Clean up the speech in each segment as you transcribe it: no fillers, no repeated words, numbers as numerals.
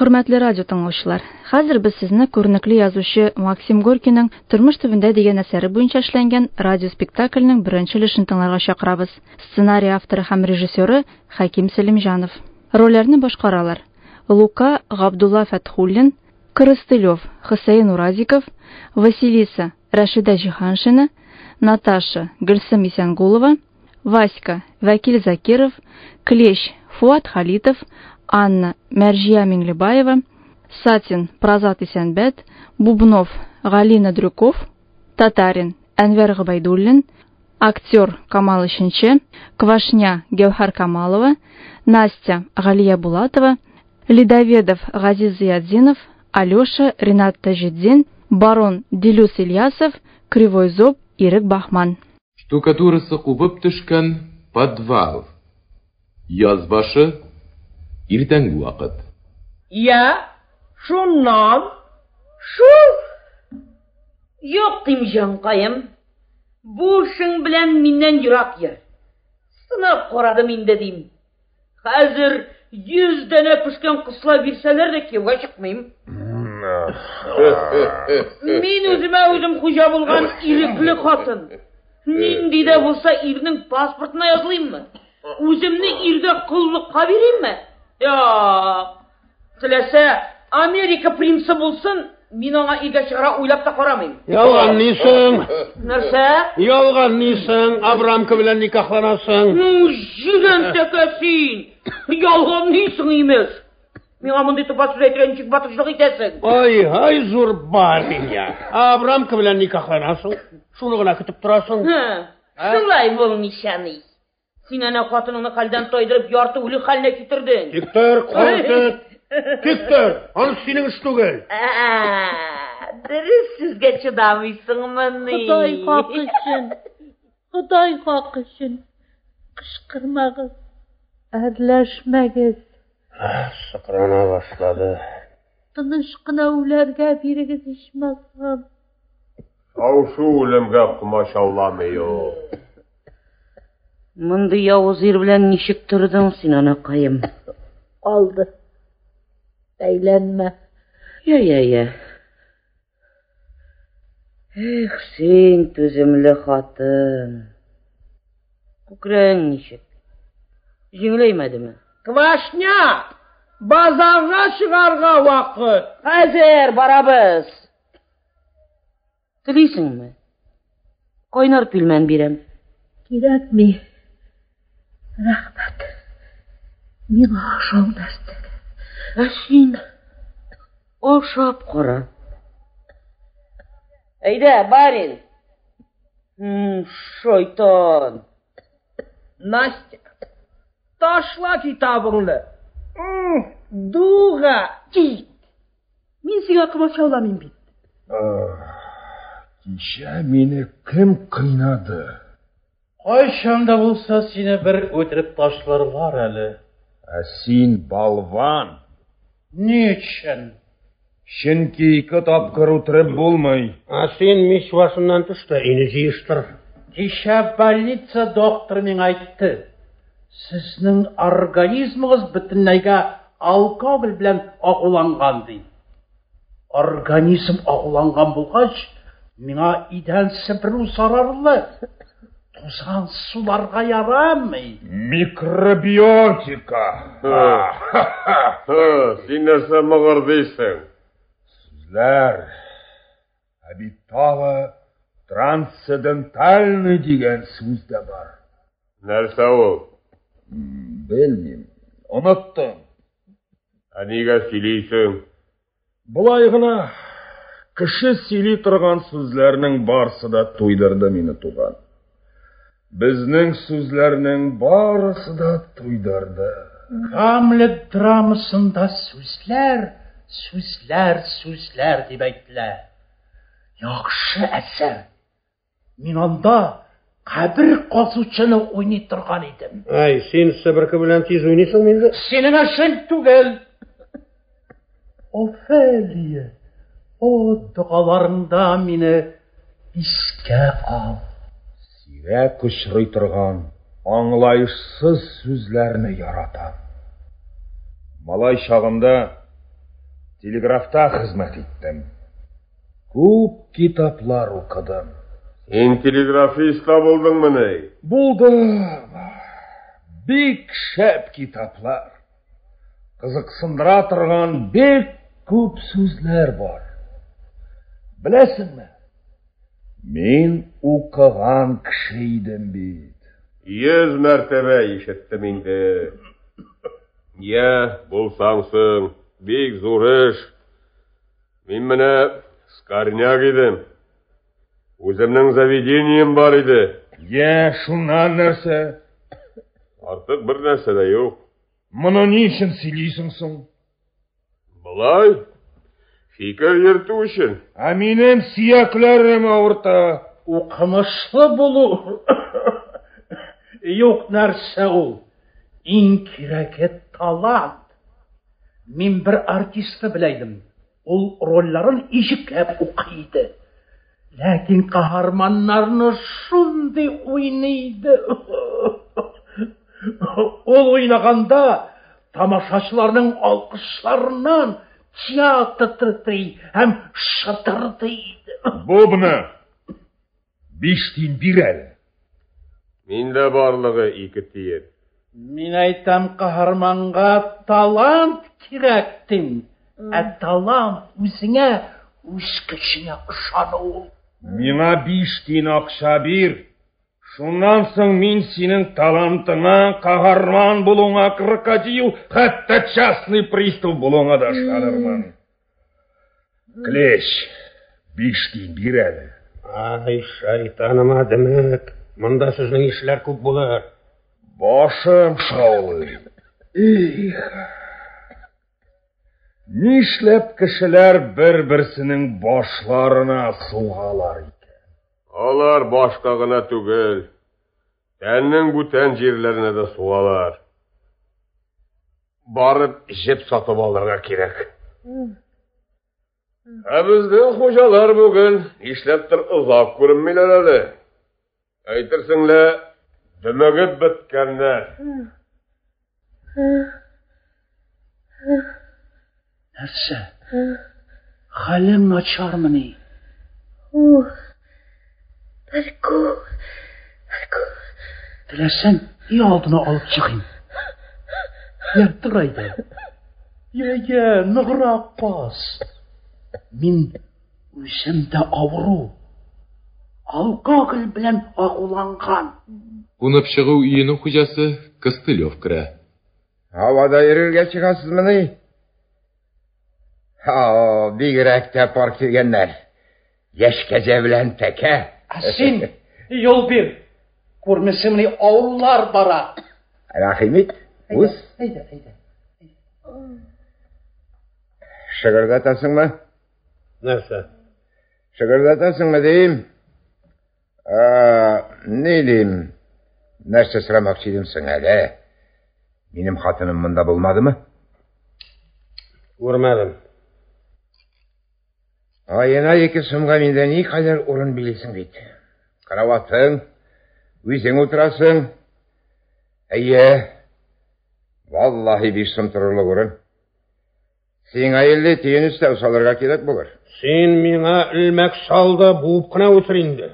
Hürmetli radyo tыңлаучылар, хәзер без сезне күренекле язучы Максим Горькийның Тормыш төбендә дигән әсәре буенча эшләнгән радиоспектакльнең беренче өлешен тыңларга чакырабыз. Сценарий авторы һәм режиссеры Хаким Сәлимҗанов. Рольләрне башкаралар: Лука Габдулла Фәтхуллин, Крыстылев Хусейн Уразиков, Василиса Рашида Җиһаншина, Наташа Гөлсем Исәнгулова, Васька Вәкил Закиров, Клещ Фуат Халитов, Анна Мәрҗия Миңлебаева, Сатин Празат Исәнбәт, Бубнов Галина Дрюков, Татарин Әнвәр Габайдуллин, актер Камал Ишенче, Квашня Гәүһәр Камалова, Настя Галия Булатова, Лидоведов Газиз Зиядзинов, Алёша Ринат Таҗетдин, Барон Дилюс Ильясов, Кривой Зоб Ирек Бахман. Штукатурасы кубып төшкән подвал. Яз башы, иртәнге вакыт. Я, шуннан, шу. Юк дим җанкаем. Бу эшең белән миннән ерак йөр. Сынап карадым инде дим. Хәзер 100 дәнә пешкән кысла бирсәләр дә кияүгә чыкмыйм. Мин үземә үзем хуҗа булган ирекле хатын. Нинди дә булса ирнең паспортына язлыйммы? Үземне ирдә куллыкка бирәмме? Я, теләсә Америка принцы булсын, мин аңа игә чыгара уйлап та карамыйм. Ялган нисең? Нәрсә? Ялган нисең? Абрамка белән никахланасың. Җигән тәкәсин. Ялган нисең имеш? Миңа мондый тупас сүз әйтергә ничек батышлык итәсең? Ай, зур барин я. Абрамка белән никахланасың. Шуны гына көтеп торасың. Шулай булмыйшаны. Син ана хатыныңны хәлдән тайдырып ярты үле хәленә китердең. Тиктер, кайтып. Тиктер, аны синең эш түгел. Дөрес сүзгә чыдамыйсыңмы ни? Ходай хак өчен. Кычкырмагыз. Әрләшмәгез. Сыкрана башлады. Тыныч кына үләргә бирегез ичмасам. Аушу үлемгә комачауламый ул. Мондый явыз ир белән ничек тордың син анакаем? Алды. Бәйләнмә. Я. Эх, син түземле хатын. Күкрәң ничек? Җиңеләймәдеме? Квашня! Базарга чыгарга вакыт. Хәзер барабыз. Телисеңме? Кайнар пилмән бирәм. Кирәкми. Рәхмәт. Миңа ашалмастык. Син ашап кара. Әйдә, барин. Шайтан. Настя, ташла китабыңны. Дуга. Мин сиңа комачауламыйм бит. Кичә мине кем кыйнады? Кайчанда булса сине бер өтіріп ташларлар әле. Син балван. Ни өчен? Чөнки 2 тапкыр үтереп булмый. Син мич башыннан төштә, ине җыештыр. Кичә больница доктор миңа әйтте. Сезнең организмыгыз бөтенләйгә алкоголь белән агуланган ди. Организм агуланган булгач, миңа идән себерү зарарлы. Тузган суларга ярамый. Микробиотика. Син нәрсә мыгыр дисең? Сүзләр. Бит трансцендентальный дигән сүз дә бар. Нәрсә ул? Белмим. Оныттым. Нигә сөйлисең? Булай гына кеше сөйли торган сүзләрнең барысы да туйдырды мине туган. Безнең сүзләрнең барысы да туйдырды. Гамлет драмасында сүзләр дип әйттеләр. Яхшы әсәр. Мин анда кабер казучыны уйный торган идем. Син себерке белән тиз уйныйсың инде. Синең эшең түгел. Офелия, о дуаларында мине искә ал. Сирәк очрый торган, аңлайышсыз сүзләрне яратам. Малай чагымда Телеграфта хезмәт иттем. Күп китаплар укыдым. Сен телеграфиста булдыңмы ни? Булдым. Бик шәп китаплар. Кызыксындыра торган бик күп сүзләр бар. Беләсеңме? Мин укыган кеше идем бит. 100 мәртәбә ишеттем инде. Я, булсаңсың, бик зур эш. Мин менә скорняк идем. Үземнең заведением бар иде. Я, шуннан нәрсә? Артык бер нәрсә дә юк. Моны ни өчен сөйлисең соң? Булай, фикер йөртү өчен. Ә минем сөякләрем авырта. Укымышлы булу. Юк нәрсә ул. Иң кирәге талант. Мин бер артистны беләйдем. Ул рольларын ижекләп укый. Ләкин каһарманнарны шундый уйный. Ул уйнаганда тамашачыларның алкышларыннан театр тытрый һәм шытырдый. Бубны 5 тиен бир әле. Миндә барлыгы 2 тиен. Мин әйтәм, каһарманга талант кирәктен. Ә талант үзеңә, үз көчеңә ышану. Миңа 5 тиен акча бир. Шуннан соң мин синең талантыңа, каһарман булуңа, крокодил, хәтта частный пристав булуңа да ышанырмын. Клещ, 5 тиен бир әле. Ай, шайтаныма демәк, монда сезнең эшләр күп булыр. Башым шаулый. Нишләп кешеләр бер-берсенең башларына сугалар икән? Алар башка гына түгел. Тәннең бүтән җирләренә дә сугалар. Барып җеп сатып алырга кирәк. Ә безнең хуҗалар бүген нишләптер озак күренмиләр әле. Әйтерсең лә дөмегеп беткәннәр. Нәрсә? Хәлең начармы ни? Бәлку. Теләсәң, үй алдына алып чыгыйм. Яртыр айда. Я, ныграк каз. Мин үзем дә авыру. Алкоголь белән агуланган. Кунып чыгу өйенең хуҗасы Костылев керә. Havada йөрергә чыгасызмы ни? Бигрәк тә пар килгәннәр. Яшь кәҗә белән тәкә. Син, юл бир. Күрмәсәм ни авыллар бара. Рәхимит, үз. Әйдә. Шыгырдатасыңмы? Нәрсә? Шыгырдатасыңмы дим? Ни дим? Нәрсә сорамакчы идем соң әле? Минем хатыным монда булмадымы? Күрмәдем. Айына 2 сумга миндә ни кадәр урын билисең бит. Караватың, үзең утырасың. Әйе. Валлаһи 5 сум торырлык урын. Сиңа 50 тиен өстәү салырга кирәк булыр. Син миңа илмәк салда буып кына үтер инде.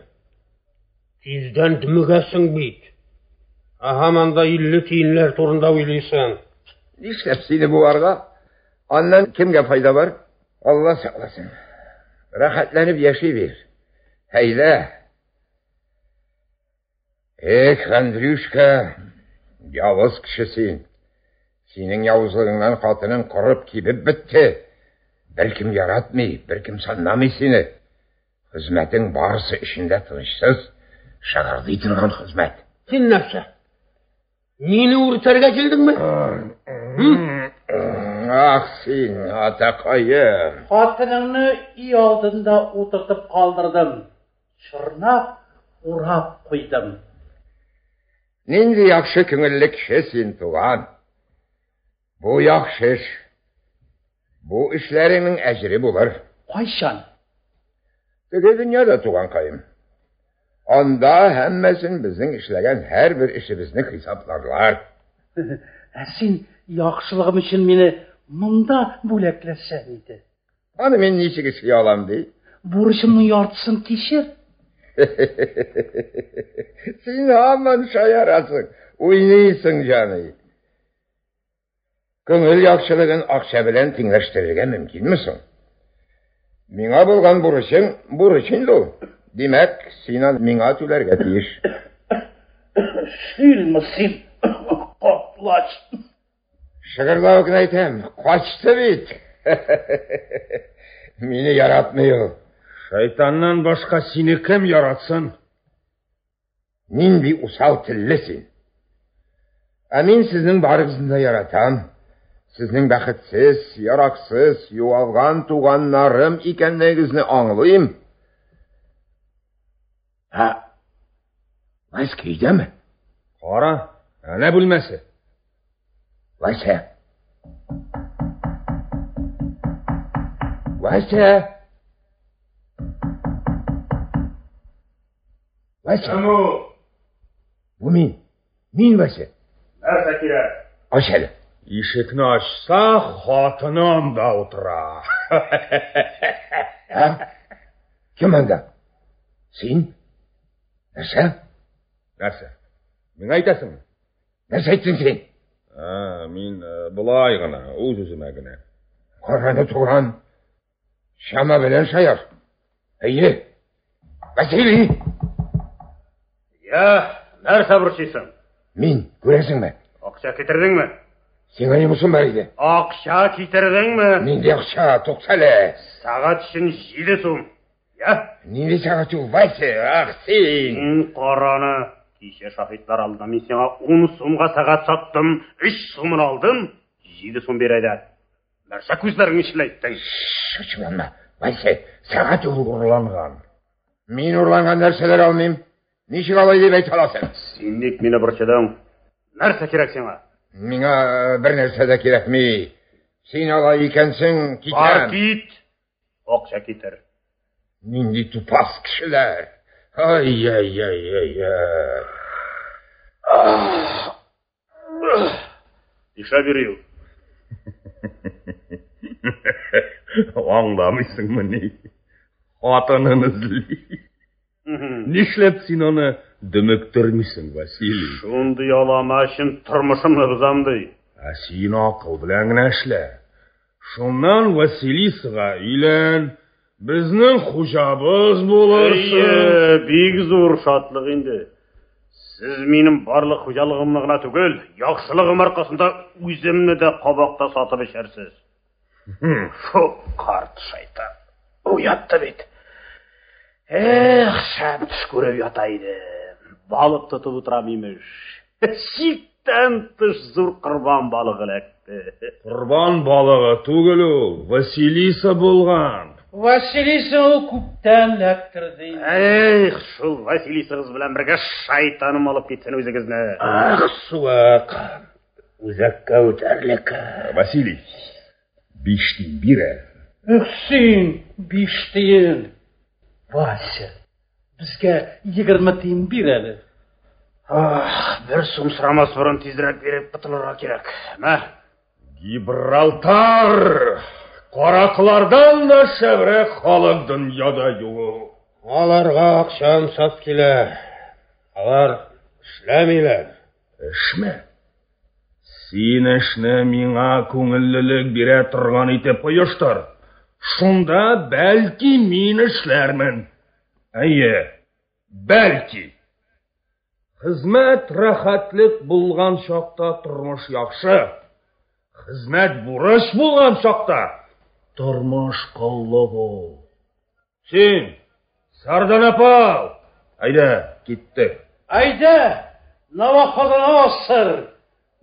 Тиздән дөмегәсең бит. Һаманда 50 тиенләр турында уйлыйсың. Нишләп сине буарга? Аннан кемгә файда бар? Алла сакласын. Рәхәтләнеп яши бир. Әйдә. Андрюшка, явыз кеше син. Синең явызлыгыңнан хатының корып кибеп бетте. Беркем яратмый, беркем санамый сине. Хезмәтең барысы эчендә тынычсыз, шагырдый торган хезмәт. Син нәрсә? Мине үртәргә килдеңме? Ах, син, атакайым. Хатыныңны үй алдында утыртып калдырдым. Чырнап, урап куйдым. Нинди яхшы күңелле кеше син, туган. Бу яхшы эш. Бу эшләреңнең әҗре булыр. Кайчан? Теге дөньяда, туган кайым. Анда һәммәсен безнең эшләгән һәрбер эшебезне хисапларлар. Син яхшылыгым өчен мине мұнда бөләкләсән иде. Аны мен ничек эшкә алам ди? Бурычымның яртысын кичер. Син һаман шаярасың, уйныйсың җаны. Күңел яхшылыгын акча белән тиңләштерергә мөмкинме соң? Миңа булган бурычың ул. Димәк, син аны миңа түләргә тиеш. Син, каплач. Шыгырлау гына әйтәм, качты бит. Мине яратмый ул. Шайтаннан башка сине кем яратсын? Нинди усал телле син. Ә мин сезнең барыгызны да яратам. Сезнең бәхетсез, яраксыз, юалган туганнарым икәнлегегезне аңлыйм. Вайс көйдәме? Кара, әнә бүлмәсе. Вайса. Вайса. Вайса. Бу мин. Мин Вайса. Нәрсә кирәк? Ач әле. Ишекне ачса, хатыным да утыра. Кем анда? Син? Нәрсә? Нәрсә? Миңа әйтәсеңме? Нәрсә әйттең син? Мин булай гына, үз-үземә генә. Караны тугран. Шама белән шаяр. Әйе. Василий! Нәрсә борчыйсың? Мин, күрәсеңме? Акча китердеңме? Сиңа ни булсын бар иде? Акча китердеңме? Нинди акча, туксале. Сагат өчен 7 сум. Нинди сагат ул, Вайса? Ах, син. Мин караны. Кичә шаһитлар алдында мин сиңа 10 сумга сагат саттым, 3 сумын алдым, 7 сум бирәдә. Нәрсә күзләрең ишеләйттең? Шучманма. Вайса, сагат ул урланган. Мин урланган нәрсәләр алмыйм. Ничек алай дип әйтә аласың? Син ник мине борчыдың? Нәрсә кирәк сиңа? Миңа бер нәрсә дә кирәкми. Син алай икәнсең, китәм. Бар кит. Акча китер. Нинди тупас кешеләр. Ай. Иша бирү. Аңламыйсыңмы ни? Хатынын эзли. Нишләп син аны дөмөктөрмисең, Василий? Шундый алама өчен тормышымны бузамды. Син акыл белән генә эшлә. Шуннан Василисага өйлән, безнең хуҗабыз булырсың. Бик зур шатлык инде. Сез минем барлык хуҗалыгымны гына түгел, яхшылыгым аркасында үземне дә кабакта сатып эчәрсез. Шо карт шайтан. Уятты бит. Шәп төш күреп ята иде. Балык тотып утырам имеш. Чиктән тыш зур корбан балыгы эләкте. Корбан балыгы түгел ул, Василиса булган. Василиса ул күптән эләктерде. Шул Василисагыз белән бергә шайтаным алып китсен үзегезне. Суак. Үзәккә үтәрлек. Василий, 5 тиен бирә. Син 5 тиен. Вася, безгә 20 тиен бир әле. Бер сум сорамас борын тизрәк биреп котылырга кирәк. Гибралтар! Караклардан да шәбрәк халык дөньяда юк. Аларга акчам сап килә. Алар эшләмиләр. Эшме? Син эшне миңа күңеллелек бирә торган итеп оештыр. Шунда бәлки мин эшләрмен. Әйе, бәлки. Хезмәт рәхәтлек булган чакта тормыш яхшы. Хезмәт бурыч булган чакта тормыш кыллык ул. Син, Сардан апа, айда, киттек. Айда, Навахадана асыр.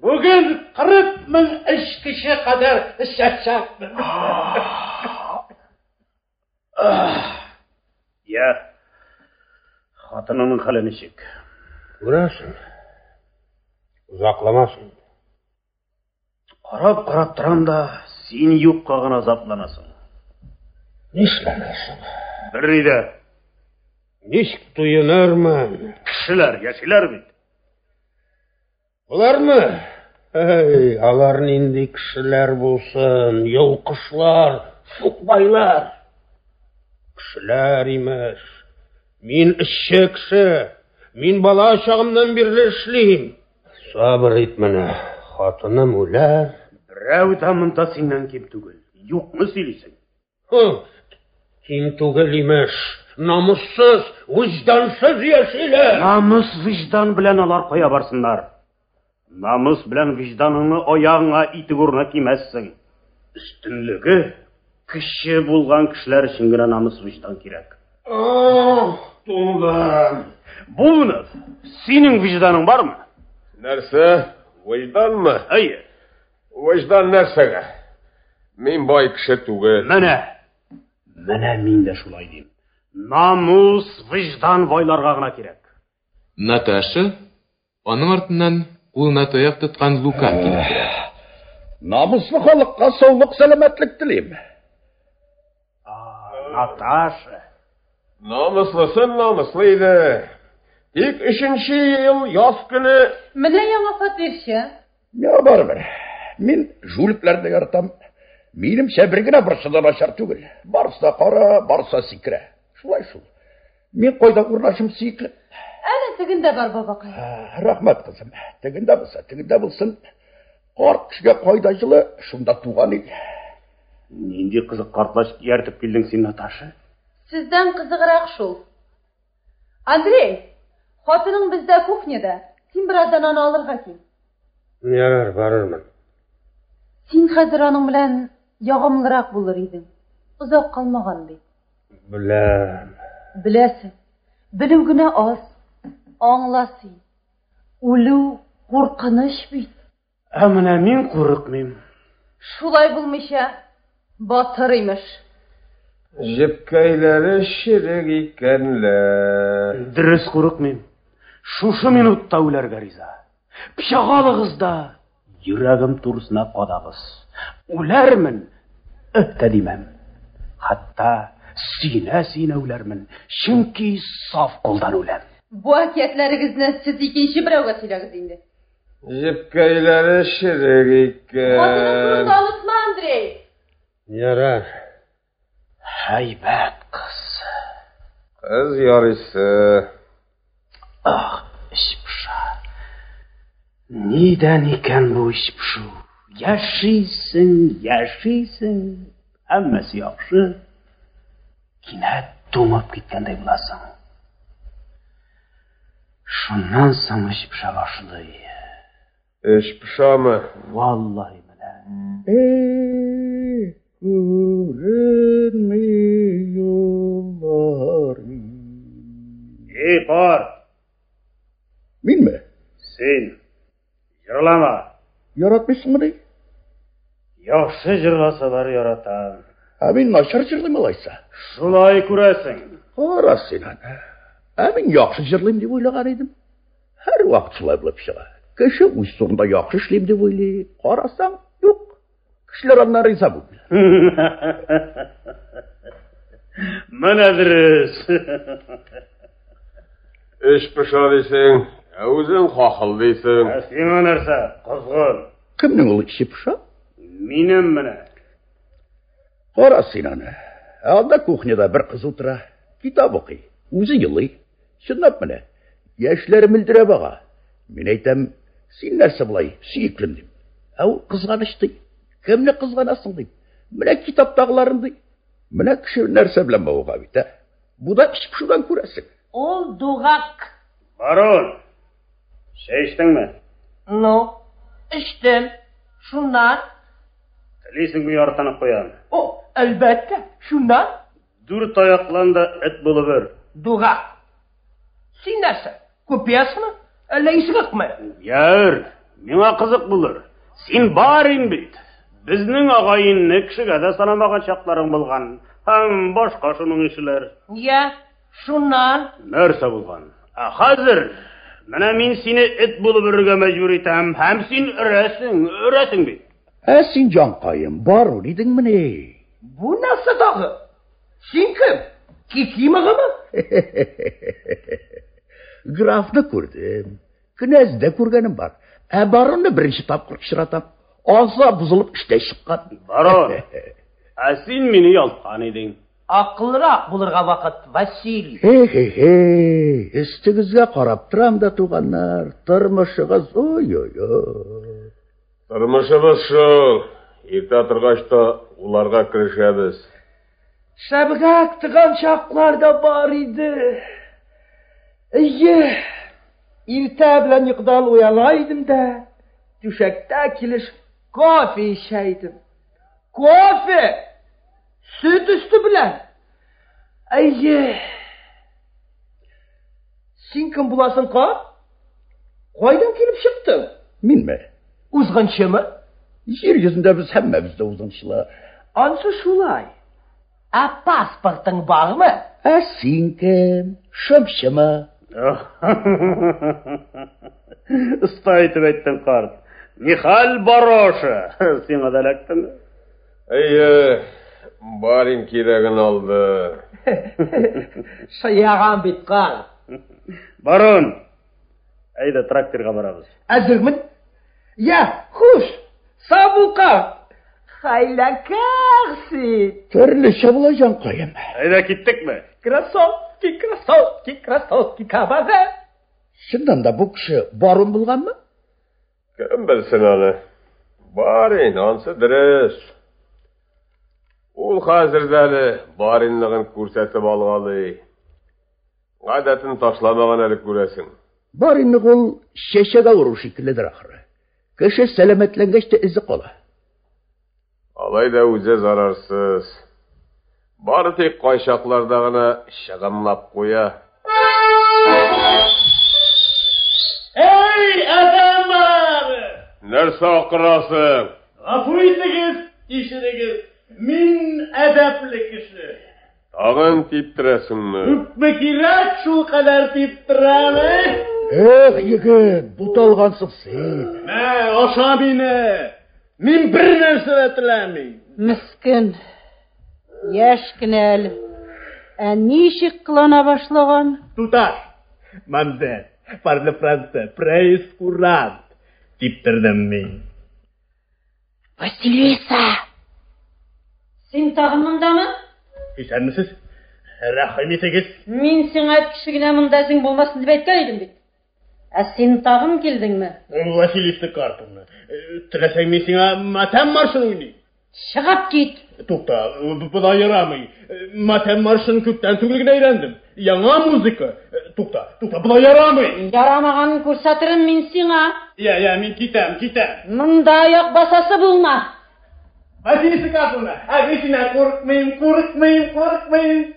Бүген 40,000 эш кеше кадәр эшләчәкмен. Хатынының хәле ничек? Күрәсең. Узакламасын. Карап торам да, син юкка гына азапланасың. Нишләмәсең? Бер иде. Ничек туенырмын? Кешеләр яшиләр бит. Булармы? Алар нинди кешеләр булсын, йолкышлар, сукбайлар. Кешеләр имеш. Мин эшче кеше. Мин бала чагымнан бирле эшлим. Сабыр ит менә. Хатыным үләр. Берәү дә монда синнән ким түгел. Юкмы сөйлисең? Ким түгел имеш. Намуссыз, виждансыз яшиләр. Намус, виждан белән алар кая барсыннар? Намус белән вижданыңны аягыңа итек урына кимәссең. Өстенлеге кеше булган кешеләр өчен генә намус, виждан кирәк. Тулам. Булны. Синең вижданың бармы? Нәрсә? Вижданмы? Әйе. Виждан нәрсәгә? Мин бай кеше түгел. Менә мин дә шулай дим. Намус, виждан байларга гына кирәк. Наташа, аның артыннан кулына таяк тоткан Лука килә. Намуслы халыкка саулык, сәламәтлек телим. Наташа. Намыслысын намыслы иде. Тик 3нче ел яз көне... Менә яңа фатирчы. Я барбер. Мин жуликләрне яратам. Минемчә бер генә бурсы да начар түгел. Барса кара, барса сикерә. Шулай шул. Мин кайда урнашым сикле. Әнә тегендә бар бабакай. Рәхмәт кызым. Тегендә булсын. Карт кешегә кайда җылы, шунда туган иде. Нинди кызык картлаш ияртеп килдең син, Наташа? Сездән кызыграк шул. Андрей, хатының бездә кухняда. Син бираздан аны алырга кил. Ярар, барырмын. Син хәзер аның белән ягымлырак булыр идең. Узак калмаган бит. Беләсең. Белү генә аз. Аңласың. Үлү куркыныч бит. Ә менә мин курыкмыйм. Шулай булмыйча, батыр имеш. Җепкәйләре ширек икәнләр. Дөрес курыкмыйм. Шушы минутта үләргә риза. Пычагалыгыз да, йөрәгем турысына кадагыз. Үләрмен, димәм. Хатта синә үләрмен, чөнки саф кулдан үләм. Бу әкиятләрегезне сез икенче берәүгә сөйләгез инде. Җепкәйләре ширек икән. Хатының турында онытма, Андрей. Ярар. Һәйбәт кыз. Кыз ярыйсы. Эч пыша. Нидән икән бу эч пышу? Яшисең. Һәммәсе яхшы. Кинәт тумып киткәндәй буласың. Шуннан соң эч пыша башлый. Эч пышамы? Валлаһи менә. Күренми юллар. Пар. Минме? Син. Җырлама. Яратмыйсыңмы ди? Яхшы җырласалар яратам. Мин начар җырлыйм алайса. Шулай күрәсең. Кара син аны. Мин яхшы җырлыйм дип уйлаган идем. Һәр вакыт шулай булып чыга. Кеше үз турында яхшы эшлим дип уйлый. Карасаң, юк. Кешеләр аннан риза булмыйлар. Менә дөрес. Эш пыша дисең, үзең хакыл дисең. Сиңа нәрсә, кызгын? Кемнең ул эче пыша? Минем менә. Кара син аны. Анда кухняда бер кыз утыра, китап укый. Үзе елый. Чынлап менә. Яшьләр мөлдерә бага. Мин әйтәм, син нәрсә булай, сөеклем дим. Ул кызганыч ди. Кемне кызганасың ди? Менә китаптагыларын ди. Менә кеше нәрсә белән бауга бит, Бу да эч пышудан күрәсең. Ул дугак. Барон. Чәй эчтеңме? Эчтем. Шуннан. Телисең бу яртанып куям. Әлбәттә, шуннан. 4 аяклан да эт булып бер. Дугак. Син нәрсә? Күпиясыңмы? Әллә исгәкме? Яр, миңа кызык булыр. Син барин бит. Безнең агайынны кешегә дә санамаган чакларың булган. Һәм башка шуның эшләр. Шуннан. Нәрсә булган? Хәзер менә мин сине эт булып өрергә мәҗбүр итәм. Һәм син өрәсең бит. Син җанкаем, бару идеңме? Бу нәрсә тагы? Син кем? Кикимыгымы? Графны күрдем. Князьдә күргәнем бар. Баронны беренче тапкыр очратам. Аса бузылып эштә чыккан. Барон, син мине ялткан идең. Акыллырак булырга вакыт, Василий. Өстегезгә карап торам да туганнар, тормышыгыз ой. Тормышыбыз шул. Иртә торгач та уларга кирешәбез. Шәбгәк тыган чаклар да бар иде. Иртә белән йокыдан уяна идем дә, түшәктә килеш кофе içәйдем. Кофе! Süt üstü белән. Син кем буласың, ка? Кайдан килеп чыктың? Минме? Узгынчымы? Җир йөзендә без һәммәбез дә узгынчылар. Ансы шулай. Паспортың бармы? Син кем? Шымчымы? Usta aytib aytding qarт. Михаил Бароша, сиңа да эләктеме? Барин кирәген алды. Шаяган бит, ка. Барон, әйдә тракторга барабыз. Әзермен? Хуш, сабулка. Хайлакарсы. Төрлечә булачак каем. Әйдә киттекме? Кроссовки, кабага. Шундан да бу кеше барон булганмы? Кем белсен аны? Барин, ансы дөрес. Ул хәзердәле баринлыгын күрсәтеп алгалы. Гадәтен ташламаган әле күрәсең. Баринлык ул чәчәк авыру шикелледер ахыры. Кеше сәламәтләнгәч тә изе кала. Алай да үзе зарарсыз. Бары тик кайчакларда гына чыгымлап куя. Адамлар! Нәрсә акырасың? Гафу итегез, ишегез. Мин әдәпле кеше. Тагын типтерәсеңме? Күпме кирәк шул кадәр типтерәме? Егет, буталгансың син. Аша мине. Мин бер нәрсә дә теләмим. Мискин. Яшь кенә әле. Ничек кылана башлаган? Туташ. Мамзель, parle français, прейскурант. Типтердем мин. Василиса! Син тагын мондамы? Исәнмесез? Рәхим итегез. Мин сиңа кичегенә монда зиң булмасын дип әйткән идем бит. Син тагын килдеңме? Василиса Карповна, теләсәң мин сиңа матәм маршын уйнayım. Чыгып кит. Тукта, бу ярамый. Матәм маршын күптән түгел генә өйрәндем. Яңа музыка. Тукта, бу ярамый. Ярамаганын күрсәтерем мин сиңа. Мин китәм. Монда аяк басасы булма. Василиса Карповна, әгесенә курыкмыйм.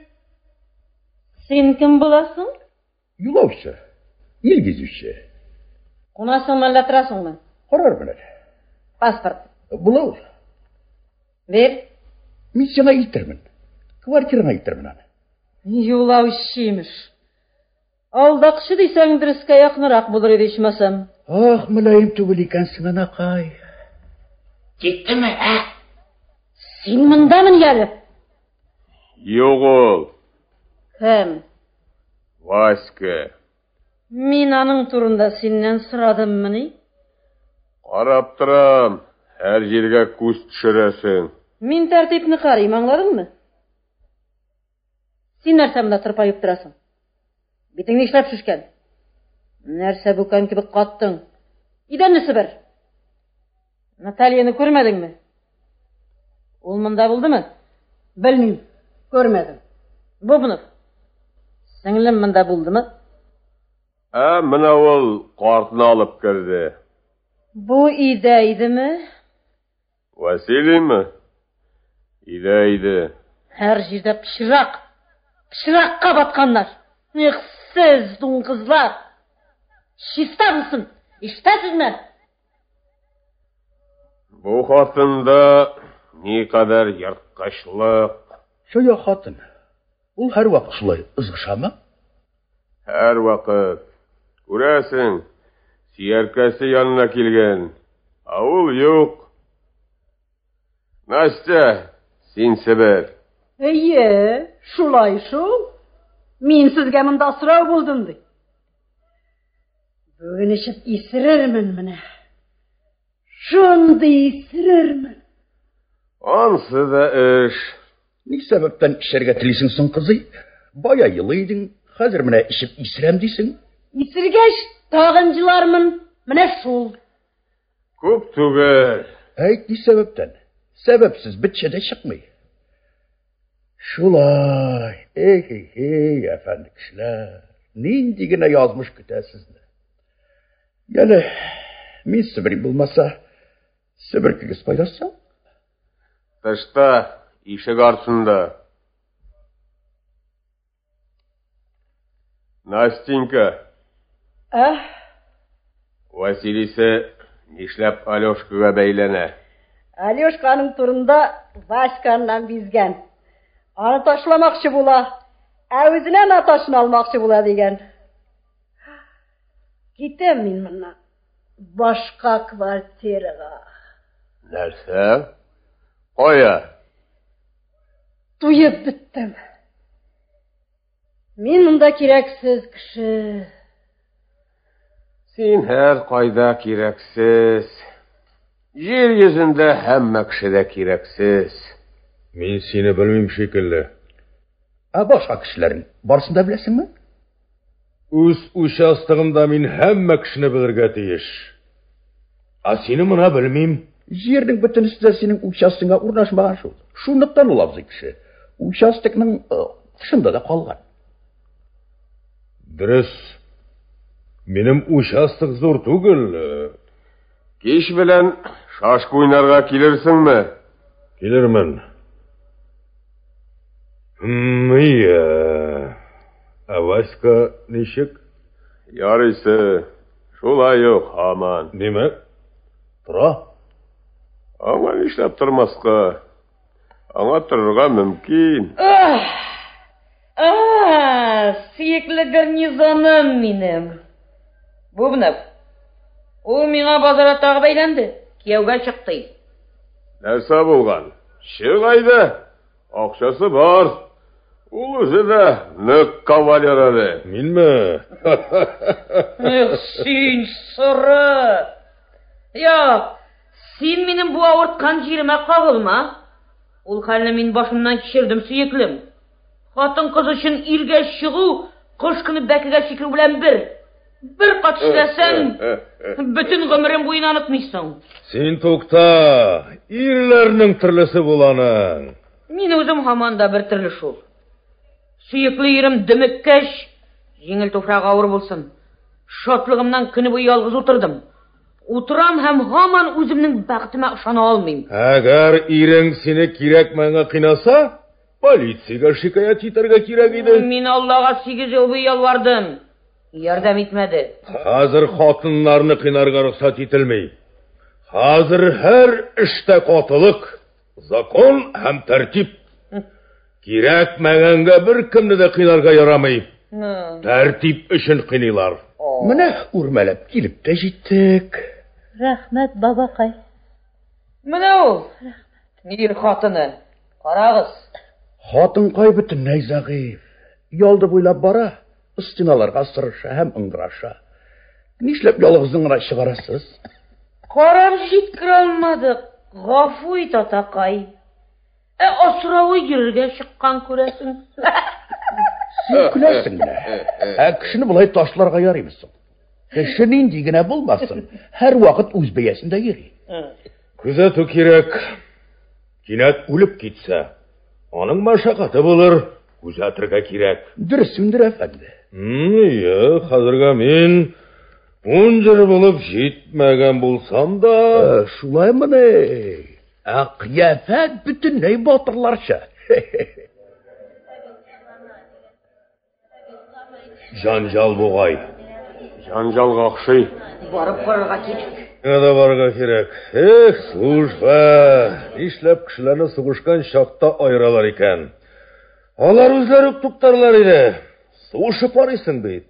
Син кем буласың? Юлаучы, ил гезүче. Кунасыңмы әллә торасыңмы? Карар белән. Паспорт. Булау. Бер. Мин сиңа әйтермен. Квартираңа әйтермен аны. Юлаучымыш. Алдакчы дисәң дөрескә якынрак булыр иде ичмасам. Мөлаем түгел икәнсең анакай. Киттеме, Син мондамын әле? Юк ул. Кем? Васька. Мин аның турында синнән сорадыммы ни? Карап торам. Һәр җиргә күз төшерәсең. Мин тәртипне карыйм, аңладыңмы? Син нәрсә монда тырпаеп торасың? Битең нишләп шешкән? Нәрсә бүкән кебек каттың? Идәнне сыбыр. Натальяны күрмәдеңме? Ул монда булдымы? Белмим, күрмәдем. Бубнов. Сеңлем монда булдымы? Менә ул картны алып керде. Бу өйдә идеме? Василийме? Өйдә иде. Һәр җирдә пычракка батканнар. Сез дуңгызлар. Чиста булсын. Ишетәсезме? Бу хатында никадәр ярткачлык. Шуя хатын. Ул һәр вакыт шулай ызгышамы? Һәр вакыт. Күрәсең, сияркәсе янына килгән. Ул юк. Настя, син себер. Шулай шул. Мин сезгә монда сорау булдым ди. Бүген ишеп исерермен менә. Şunday sürermin. Ansı da iş. Ne sebepten işerge tiliysin son kızı? Baya yılıydın, hazır mına işip isirem deysin. İsirgeç tağıncılarmın. Mine şul. Kup tugel. Hey, ne sebepten? Sebepsiz bütçede çıkmay. Şulay. Hey efendi kişiler. Nindigine yazmış kütəsizdi. Yani, min Sibir'i bulmasa, Sibir kigis paydasa? Tışta, işe karşısında. Nastinka. Vasilisa işlep Alyoshkaga beylene. Alyoshkanın turunda Vaşkan'dan bizgen. Anı taşlamakçı bula. Özüne nataşını almakçı bula degen. Gitem min mına. Başka kvartiraga. Nerse? Koya. Duyup bittim. Min mında kireksiz kişi. Sen her kayda kireksiz. Yeryüzünde hemme kişide kireksiz. Men seni bilmeyim şekilli. Başka kişilerin barısında bilesin mi? Öz uşastığımda men hemme kişini bilirge teyiş. Seni mına bilmeyim. Yerдің bütün üstüde senin uçastığına urnaşmağın şul. Şunluktan olabızı kişi. Uçastıkның kışında da kalgan. Dürüs. Benim uşastık zor tugul. Keş bilen şaşkı oynarga kilirsin mi? Kilirmin. İyi. Avaska neşik? Yarısı. Şulay yok aman. Demek? Tura? Aman işlep durmaska. Ana tururga mümkün. Siyekli garnizonum benim. Bubnov. O mina bazara tağı beylendi. Kiyevga çıktı. Nerse bulgan? Şırgaydı. Akşası var. Ulusu da nök kavalyer arı. Bilme. Sen sırrı. Ya, sen benim bu avırtkan jirime kağılma. Ol haline men başımdan kişirdim suyeklim. Hatın kız için irge çığı, kış günü bekige şükür bilen bir kat işlesen, bütün ömrün boyunu anıtmışsın. Sen tokta, irlerinin tırlısı bulanın. Men özüm hamanda bir türlü şul. Suyekli yerim dimikkeş, jengil tofrağı ağır bulsun. Şatlığımdan günü boyu yalğız oturdum. Oturam hem haman özümün bəxtime ışana almayayım. Eğer iring seni kirek manga kınasa, polisiyaga şikayet eterge kirek idi. Men Allah'a 8 yıl boyu yalvardım. Yardım etmedi. Hazır hatınlarını kınarga ruhsat etilmey. Hazır her işte katılık, zakon hem tertip. Kirek manga bir kimni de kınarga yaramay. Tertip için kınılar. Mine urmelep gelip de jittik. Rahmet babakay. Mine ol. Nir hatını. Karağız. Hatın kaybıtın neyzağif. Yolda boylap bara. Istinalarga sırışa hem ındıraşa. Nişlep yalğızınıra çıkarasız? Karar jitkir almadık. Gafu et atakay. Asıravı yürge çıkkan küresin. Sen külesin ne? Kişini bulayıp taşlarga yarıymışsın. Kişinin digine bulmasın. Her vakit uzbeyesinde yeri. Küzatı kirek. Cinet ölüp gitse, onun maşakatı bulur. Küzatırga kirek. Dürüsündür efendi. Ya, hazırga men uncur bulup jitmegen bulsam da... Şulay mı ne? Kıyafet bütün ney batırlarça. Janjal buğay. Janjal kakşıy. Barıp kararga keçik. Ya da barga kirek. Служба. İşlep kişilerini sıkışkan şakta ayıralar iken. Alar özleri tuktarlar idi. Sıvışıplar isin beyt.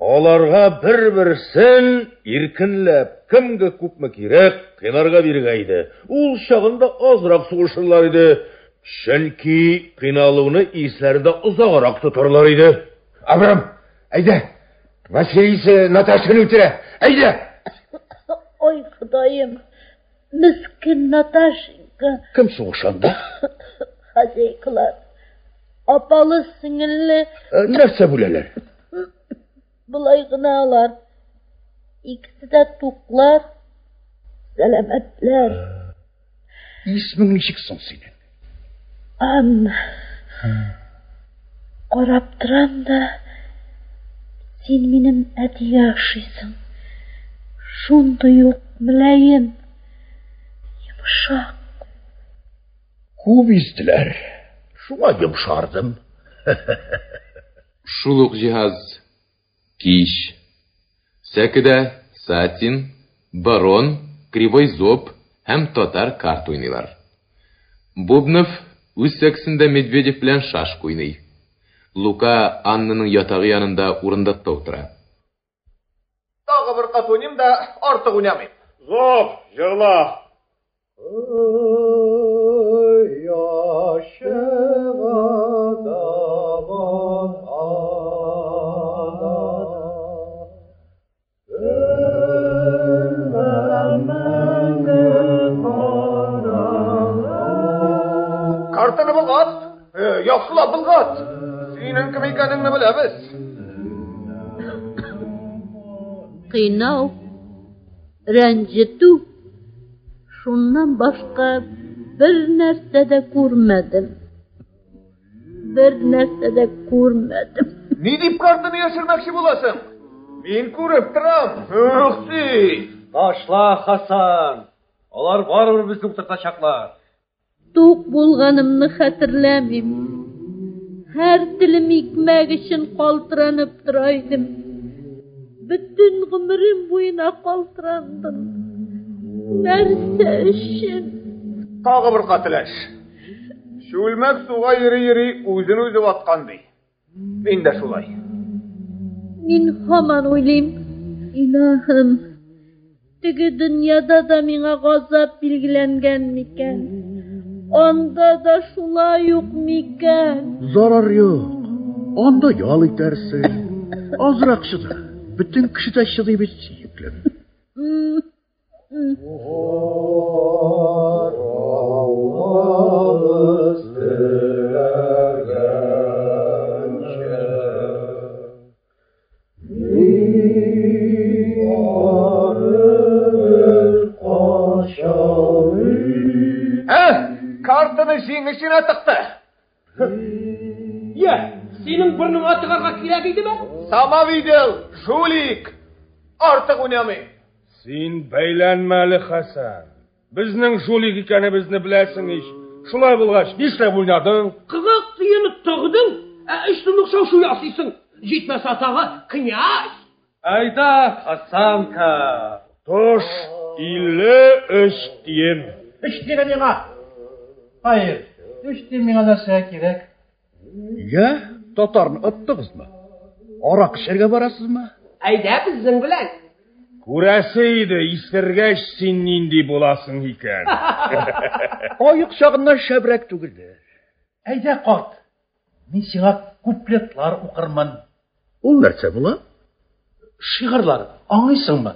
Alarga bir-birsin irkinlep, kimge kupma kirek, kınarga birgaydı. Ul şağında azrak sıvışırlar idi. Çünkü kınalığını islerinde uzağırak tutarlar idi. Abram, ayda. Vasilisa Natasha'nı ütüre. Ayda. Oy Xudayım. Miskin Natashka. Kim soğuşanda? Hazeykiler. Apalı singilli. Nerse buleler? Bulay gınalar. İkisi de tuklar. Selametler. İsmin nişiksin senin? Qarab turam da sen benim eti yaşıysın. Şunday yok mülayim. Yumuşak. Kup izdiler. Şuna yumşardım. Şuluk cihaz, kiş, sekide, satin, baron, kривой зоб hem tatar kart oynaylar. Bubnov üz seksinde Medvedev bilen şaşk oynay. Luka Anna'nın yatağı yanında urundakta otura. Dağı bir kat oynayayım da artık oynamayayım. Zop, jırla. Kartını bulgat. Yaxşıla bulgat. Senin kim ekanını bilemiz. Qıynav. Ranjitu. Şundan başka bir nerse de görmedim. Ne deyip kartını yaşırmakçı bulasın? Ben görüp duram. Öksü. Taşla Hasan. Olar barır bizning taşaklar. Tok bulganımni hatırlamayım. Her dilim ekmek için kaltıranıp duraydım. Bütün ömrüm boyuna kaltırandım. Nerse için? Tağı bir katılaş. Şulmak suğa yeri özünü vatkandı. Ben de şulay. Men haman oylayım. İlahım. Tigi dünyada da mena gazap bilgilengen miken? Onda da şulay yok miken? Zarar yok. Onda yal edersin. Azırak şıdı. Bütün kişi de şıdı bir siyikler. Kartını şeyin içine tıktı. Ya, senin burnun atıgarga kiragiydi mi? Samavidel, Julik. Artık oynamayın. Sen beylenmeli Hasan. Bizning Julik ekanimizni bilasin iş. Şulay bulgaç, nishlab oynadın? Kızak suyunu tığdın. İştünlük şu yasıysın. Jitmez atağa kınyaz. Ayda Hasanka. Toş, ille öştiyen. İştine bana. Hayır. İşte bana narsa gerek. Ya, tatarını attınızmı? Arak içerge barasızmı? Ayda bizden bilen. Kurasıydı, istergeç sen nindi bulasın iken. Ayık şağından şebrek tügüldür. Ayda kart. Men sana kupletlar okurman. Ol nerse bu lan? Şiirler, anlaysın mı?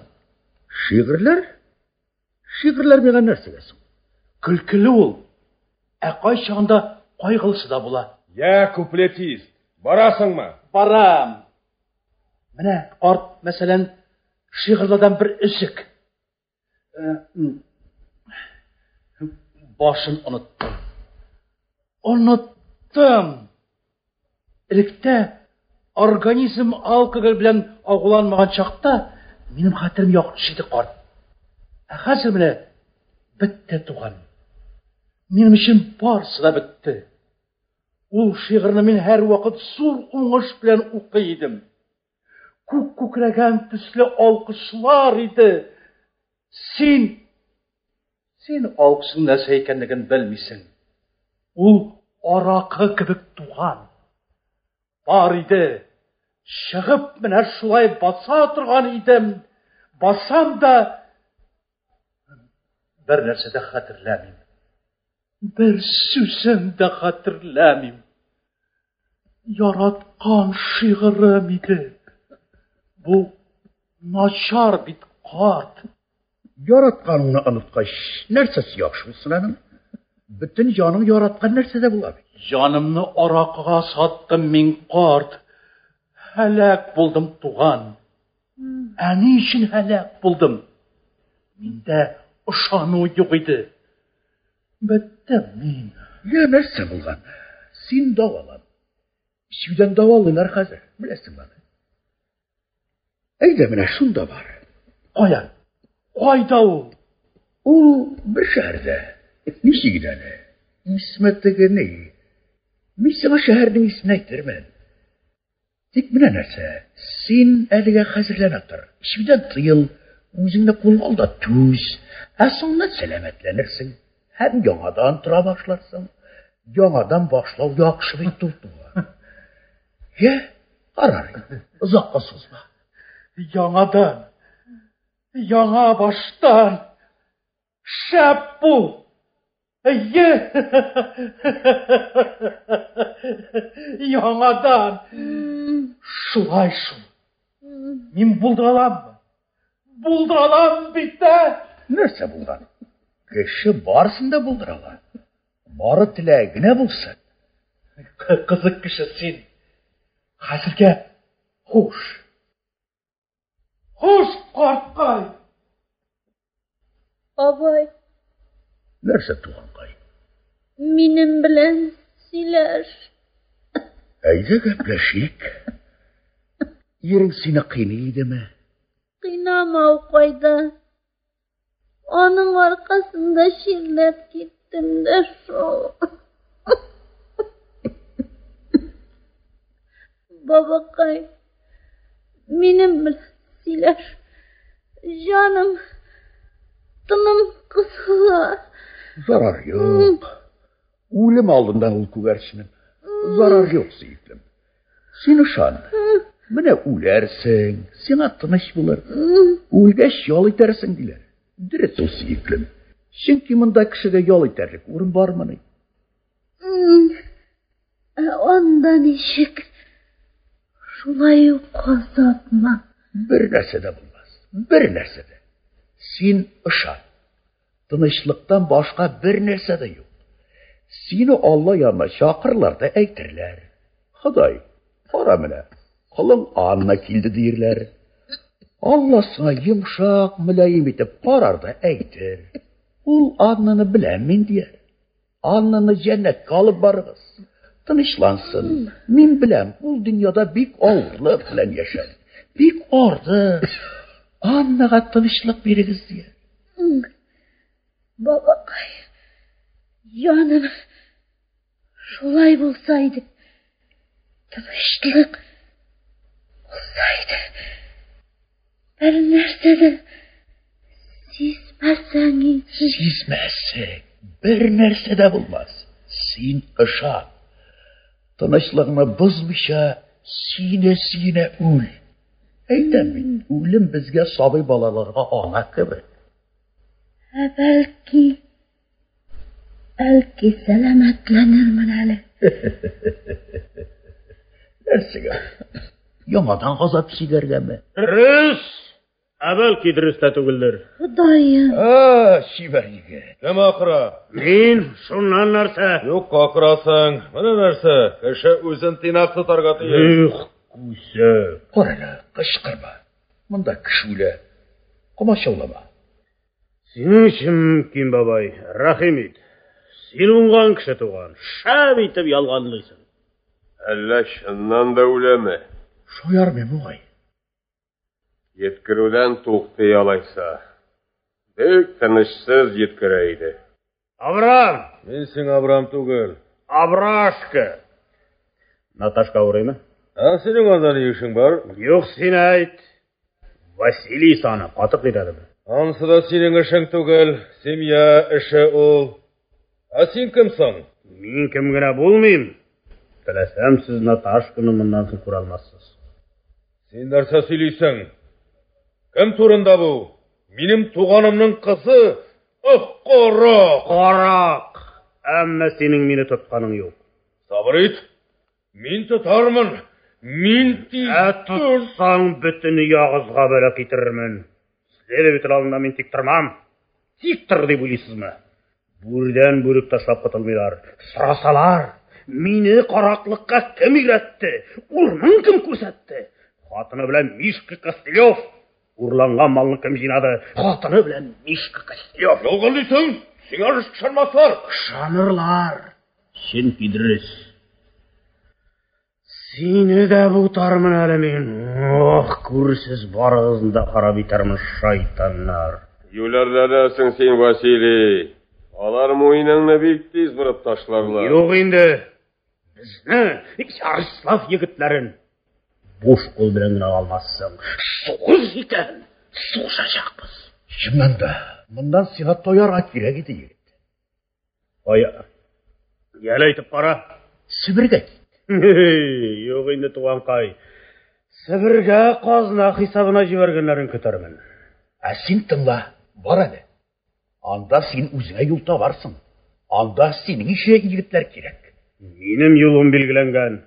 Şiirler? Şiirler bana nerse gelsin? Külkülü ol. Qay çağında qaygılısı da bula. Ya kupletist, barasın mı? Baram. Mene art meselen şiirlerden bir ışık. Başın unuttum. İlkte organizm alkohol bilen ağulanmagan çaqta benim hatırım yoqşıydı qart. Hazır mene bitti tuğan. Benim işim barsı da bitti. O şiirini men her vakit sur oңыш bilen okuydım. Kukragan tüslü alkışlar idi. Sen alkışın näse ekenligin bilmisin. Ул araqı kibik tuğan. Бар idi. Шығып менә шулай баса торган идем. Басам да bir нәрсә дә хәтерләмим. Bir сүзен дә хәтерләмим. Яраткан шигырем иде. Бу начар бит карт. Яратканыңны оныткач, нәрсәсе яхшы булсын аның? Бүтән җаның яраткан нәрсәдә була бит. Жанымны аракыга саттым мин карт. Һәлак булдым туган. Ни өчен һәлак булдым? Миндә ышану юк иде. Беттем мин. Я нәрсә булган? Син давалан. Шүдән давалыйлар хәзер, беләсеңме? Әйдә менә шунда бар. Кая? Кайда ул? Ул бер шәһәрдә. Ничек аны? Исме тегене. Мин сиңа шәһәрнең исмен әйтермен. Тик менә нәрсә? Син әлегә хәзерләнә тор. Шүдән тыел, үзеңне кулга ал да түз. Соңнан сәламәтләнерсең. Һәм яңадан тора башларсың. Яңадан башлау яхшы бит туртуга. Я, карар. Озакка сузма. Яңадан. Яңа баштан. Шәп бул. Яңадан. Шулай шул. Мин булдыраламмы? Булдыралам бит тә. Нәрсә булган? Кеше барсын да булдырала. Бары теләгенә булсын. Кызык кеше син. Хәзергә хуш. Хуш, карткай. Абай, Нәрсә туганкай? минем белән сөйләш. Әйдә гәпләшик. Ирең сине кыйный идеме? Кыйнамау кайда? Аның аркасында ширләп киттем дә шул. Бабакай, минем белән сөйләш. Җаным, тыным кысыла. Зарар юк. Үлем алдындан ул күгәрченең. Зарар юк, сөеклем. Син ышан. Менә үләрсең, сиңа тыныч булыр. Үлгәч ял итәрсең диләр. Дөрес ул, сөеклем. Чөнки монда кешегә ял итәрлек урын бармыни? Анда ничек? Шулай ук газапмы? Бер нәрсә дә булмас. Бер нәрсә дә. Син ышан. Тынычлыктан башка бер нәрсә дә юк. Сине Алла янына чакырлар да әйтерләр. Ходай, кара менә. Кылың Анна килде диерләр. Алла сиңа йомшак, мөлаим итеп карар да әйтер. Ул Аннаны беләм мин дияр. Аннаны җәннәткә алып барыгыз. Тынычлансын. Мин беләм, ул дөньяда бик авырлык белән яшәр. Бик арды. Аннага тынычлык бирегез дияр. Бабакай, җаным, шулай булсайды. Тынычлык булсайды. Бер нәрсә дә сизмәсәң, Сизмәсәң, бер нәрсә дә булмас. Син ышан. Тынычлыгны бозмыйча, сине үл. Әйтәм бит, үлем безгә сабый балаларга ана кебек. Бәлки сәламәтләнермен әле. Нәрсәгә? Яңадан газап чигәргәме? Дөрес! Бәлки дөрес тә түгелдер. Ходаем. Шибәр егет. Кем акыра? Мин шуннан нәрсә? Юк, акырасың. Менә нәрсә? Кеше үзен тыйнак тотарга тиеш. Күсә. Карала, кычкырма. Монда кеше үлә. Комачаулама. Синең өчен ким бабай, рәхим ит. Син уңган кеше туган, шәп итеп ялганлыйсың. Әллә чыннан да үләме? Шуярмы бугай? Еткерүдән туктый алайса. Бик тынычсыз еткерә иде. Авраам! Мин сиңа Абрам түгел. Абрашка! Наташка урыймы? Синең анда ни эшең бар? Юк, син әйт. Василий саны катык идәме? Ансы да синең эшең түгел. Семья эше ул. Син кемсең? Мин кем генә булмыйм. Теләсәм, сез Наташканы моннан соң күрә алмассыз. Син нәрсә сөйлисең? Кем турында бу? Минем туганымның кызы. Карак! Әмма синең мине тотканың юк. Сабыр ит. Мин тотармын. Мин Тотсаң бөтен ягызга бәла китерермен. Следователь алдында мен тик тұрмам. Тик тұр деп ойлайсызмы? Бүрден бөрік ташлап құтылмайлар. Сұрасалар, мені қарақлыққа кім үйретті? Ұрмын кім көрсетті? Қатыны білән Мишка Костылев. Урланған малын кім жинады? Қатыны білән Мишка Костылев. Yolgan дейсің? Сеңа шанмаслар. Шанырлар. Сен пидрес. Сені де бұтармын әлі мен. Ох, көрсіз барығызында қарап итармын шайтаннар. Юларладасың сен, Василий. Алар мойныңны бик тиз бұрып ташларлар. Yok енді. Bizні, Yarıslav егітлерін. Boş қол білен генә алмассың. Соғыз екен. Соғышacakпыз. Шыннанда, мұндан сена тоярға керек еді егіт. Ая, гәл айтып қара. Сібірге кет. Yok енді туған қай. Сібірге қазына хисабына жібергенлерін көтермін. Сен тыңла, бар әлі. Анда сен өзіңе юл табарсың. Анда сенің іше егітлер керек. Менің юлым белгіленген.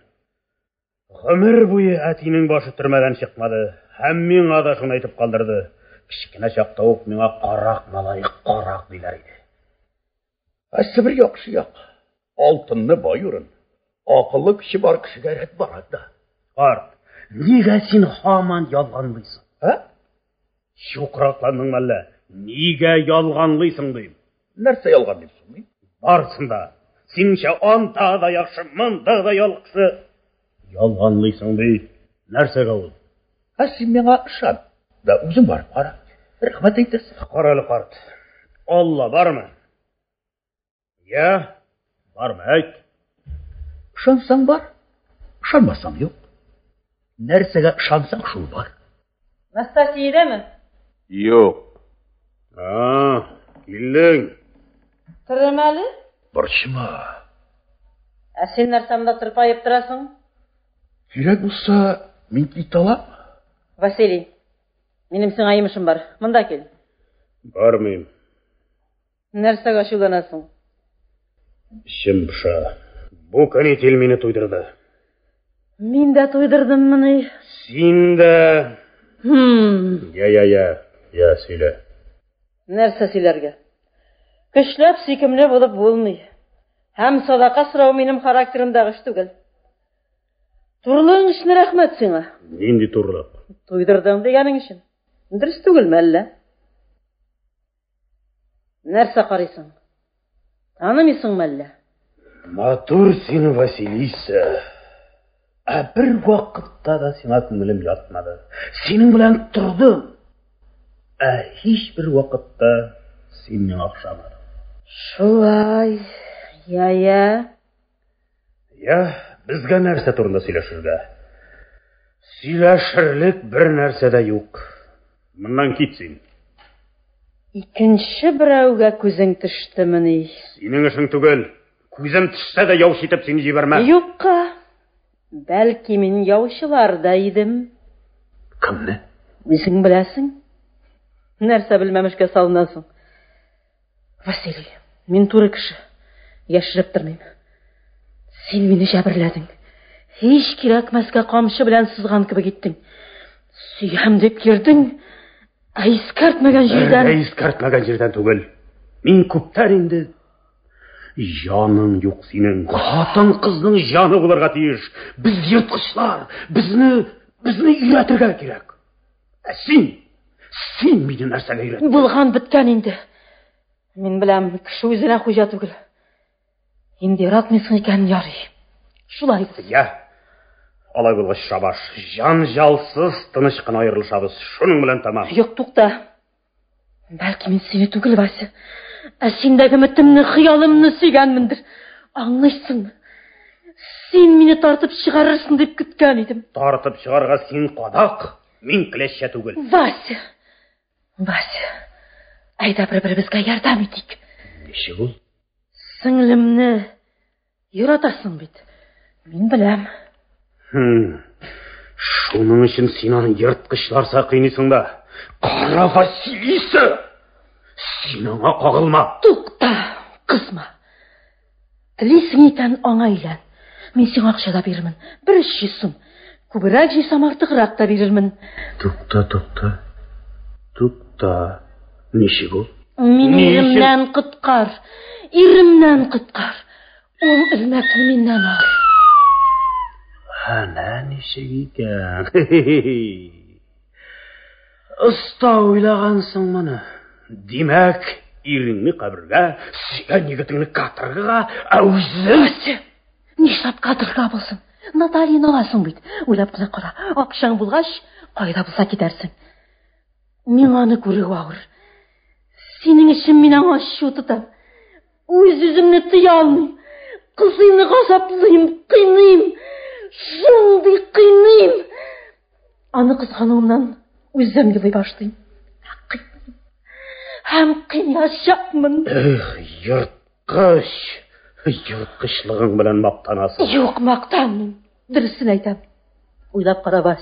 Ғұмыр бойы әтінің башы түрмеден шықмады. Һәм мен адашын айтып қалдырды. Кішкене шақта оқ меңа қарақ малайық қарақ дейлер еді. Сібір яқшы яқ. Алтынны бай ұрын. Ақылы кіші бар кішіге рәт барады. Қарт, неге сен хаман ялғанлайсың? Шоқырақландың мәлі, неге ялғанлайсың дейм? Нәрсе ялған дейсің? Барсында, сеніңше анда да яқшы, мұнда да ялқысы. Ялғанлайсың дей, нәрсе қауыл? Сен меңа шан, да өзің барып қара. Рахмет айтасың. Қаралы қарт, Алла бармы? Я, бармы айт. Шансаң бар, шанмасаң жоқ. Нәрсеге шансаң шул бар. Настасияда ме? Yok. Келдің. Тұрым әлі? Борчыма. Сен нәрсамда тұрпайып тұрасың? Керек болса, мен кит алам. Василий, менің сен айымышым бар. Мұнда кел. Бармайым. Нәрсеге шуланасың? Ішім бұша. Бұл канитель мені тойдырды. Мен де тойдырдым мұны. Сен де... Я, сөйле. Нәрсе сөйлерге? Күшләп, сүйкімлі болып болмай. Һәм садақа сұрау менің характерімдағы іш түгіл. Турлығың үшін рахмет сеңа. Ненде турлық? Тойдырдың дегенің үшін. Дұрыс түгіл мәлі? Нәрсе қарайсың? Танымайсың мәлі? Матур сен, Василиса. Бір вақытта да сена көңілім ятмады. Сенің білән тұрдым. Hiç bir vaqtda senin ақшамады. Шулай, я. Бізге нәрсе турында сөйләшергә. Сөйләшерлек бір нәрсе дә юк. Моннан китсин. Икенче берәүгә күзең төштемени? Синең эшең түгел. Күзем төшсә дә яучы итеп сине җибәрмә. Юкка. Бәлки мин яучыларда идем. Кемне? Үзең беләсең. Нәрсә белмәмешкә салынасың. Василий, мин туры кеше. Яшереп тормыйм. Син мине җәберләдең. Һич кирәкмәскә камчы белән сызган кебек иттең. Сөйәм дип кирдең. Искәртмәгән җирдән түгел. Мин күптән инде җаның юк синең. Хатын кызның җаны булырга тиеш. Без йырткычлар, безне өйрәтергә кирәк. Син мине нәрсәгә өйрәттең? Булган биткән инде. Мин беләм, кеше үзенә хуҗа түгел. Инде яратмыйсың икән ярый. Шулай булсын. Алай булгач шабаш. Җанҗалсыз тыныч кына аерылышабыз. Шуның белән тамам. Юк, тукта. Бәлки мин сине түгел, Вася. Синдәге өметемне, хыялымны сөйгәнмендер. Аңлыйсыңмы? Син мине тартып чыгарырсың дип көткән идем. Тартып чыгарга син кадак, мин кләшчә түгел. Вася. Айда бер-беребезгә ярдәм итик. Ничек ул? Сеңлемне яратасың бит. Мин беләм. Шуның өчен син аны йырткычларса кыйнысың да. Кара Василиса! Син аңа кагылма. Тукта, кызма. Телисең икән аңа өйлән. Мин сиңа акча да бирермен. 500 сум. Күбрәк җыйсам артыграк та бирермен. Тукта. Тукта, ничек ул? Мин иремнән коткар. Иремнән коткар. Ул элмәкне миннән ал. Ана ничек икән? Оста уйлагансың моны. Димәк, иреңне кабергә, сөйгән егетеңне каторгага, ә үзең... Нишләп каторга булсын? Натальяны аласың бит. Уйлап кына кара. Акчаң булгач, кайда булса китәрсең. Мин аны күрү авыр. Синең өчен мин аңа ачу тотам. Үз-үземне тыя алмыйм. Кызыйны газаплыйм, кыйныйм. Шундый кыйныйм. Аны кызгануымнан үзем елый башлыйм. Һәм кыйнашакмын. Йырткыч. Йырткычлыгың белән мактанасың. Юк, мактанмыйм. Дөресен әйтәм. Уйлап кара бас.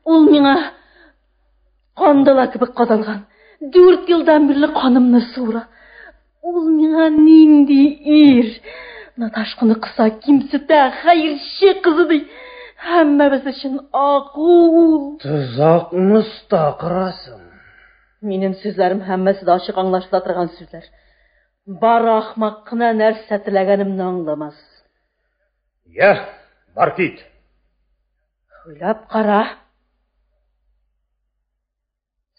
Ул миңа кандала кебек кадалган. 4 елдан бирле канымны суыра. Ул миңа нинди ир. Наташканы кыса, кимсетә, хәерче кызы ди. Һәммәбез өчен агул. Тозакны стакырасың. Минем сүзләрем һәммәсе дә ачык аңлашыла торган сүзләр. Бар ахмак кына нәрсә теләгәнемне аңламас. Я, бар кит. Уйлап кара.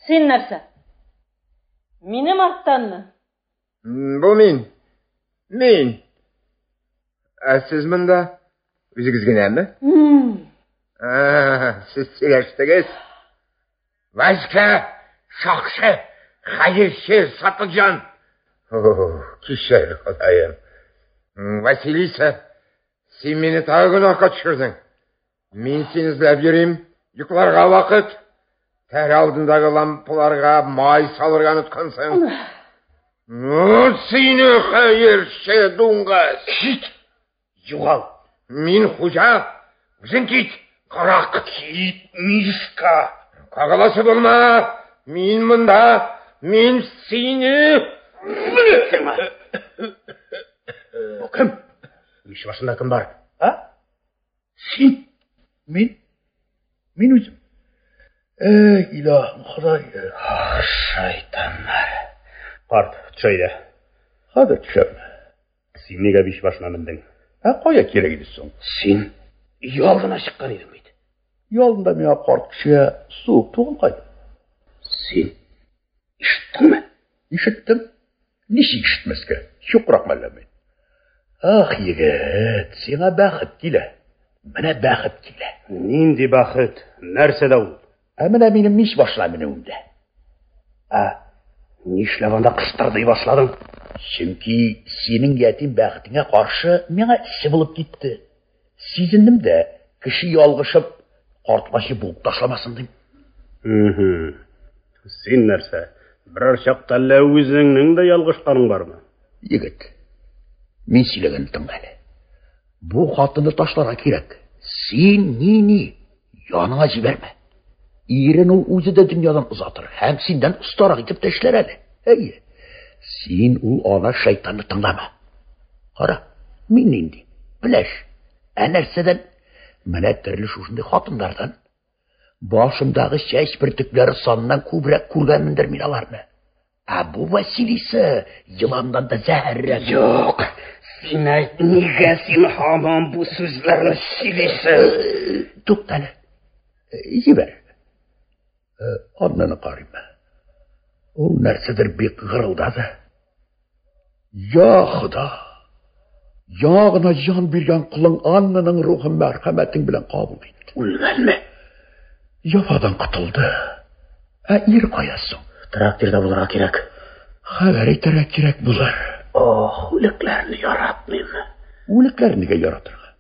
Син нәрсә? Минем арттанмы? Бу мин. Мин. Ә сез монда үзегез генәме? Сез сөйләштегез. Васька, шакшы, хәерче, Сатылҗан. Кишер, Ходаем. Василиса, син мине тагы гөнаһка төшердең. Мин сине эзләп йөрим, йокларга вакыт. Тәр алдындагы лампаларга май салырга оныткансың. Сине хәерче дуңгыз. Кит, югал. Мин хуҗа, үзең кит. Карак, кит, Мишка. Кагаласы булма. Мин монда, мин сине... Бу кем? Иш башында кем бар? А? Син? Мин үзем. Илаһым, Ходай. Шайтаннар. Карт, төшәйдә. Хәзер төшәм. Син нигә биш башына мендең? Кая кирәк иде соң? Син ялгына чыккан идең бит. Ялында миңа карт кеше суык туган кайда. Син ишеттеңме? Ишеттем. Ничек ишетмәскә? Чукрак мәлләме. Ах, егет, сиңа бәхет килә. Менә бәхет килә. Нинди бәхет? Нәрсәдә ул? Менә минем мич башлай менәүендә. Нишләп анда кыстырдый башладың? Чөнки синең ятим бәхетеңә каршы миңа эше булып китте. Сизендем дә, кеше ялгышып, картлашы булып ташламасын дим. Син нәрсә? Берәр чакта әллә үзеңнең дә ялгышканың бармы? Егет, мин сөйләгән тыңлады. Бу хатынны ташларга кирәк. Син ни яныңа җибәрмә. Ирен ул үзе дә дөньядан узатыр, һәм синдән устарак итеп тешләр әле. Әйе. Син ул ана шайтанны тыңлама. Кара, мин нинди? Беләш. Нәрсәдән? Менә төрле шушындый хатыннардан. Башымдагы чәч бөртекләре санынан күбрәк күргәнмендер мин аларны. Бу Василиса йыландан да зәһәррәк. Юк, син әйт, нигә син һаман бу сүзләрне сөйлисең? Туктале. Җибәр. Аннаны карыйм. Ул нәрсәдер бик гырылдады. Я Хода. Ягына җан биргән кулың Аннаның рухын мәрхәмәтең белән кабул ит. Үлгәнме? Яфадан кытылды. Ир каясың? Трактирда булырга кирәк. Хәбәр итәргә кирәк булыр. Үлекләрне яратмыйм. Үлекләр нигә яратырга?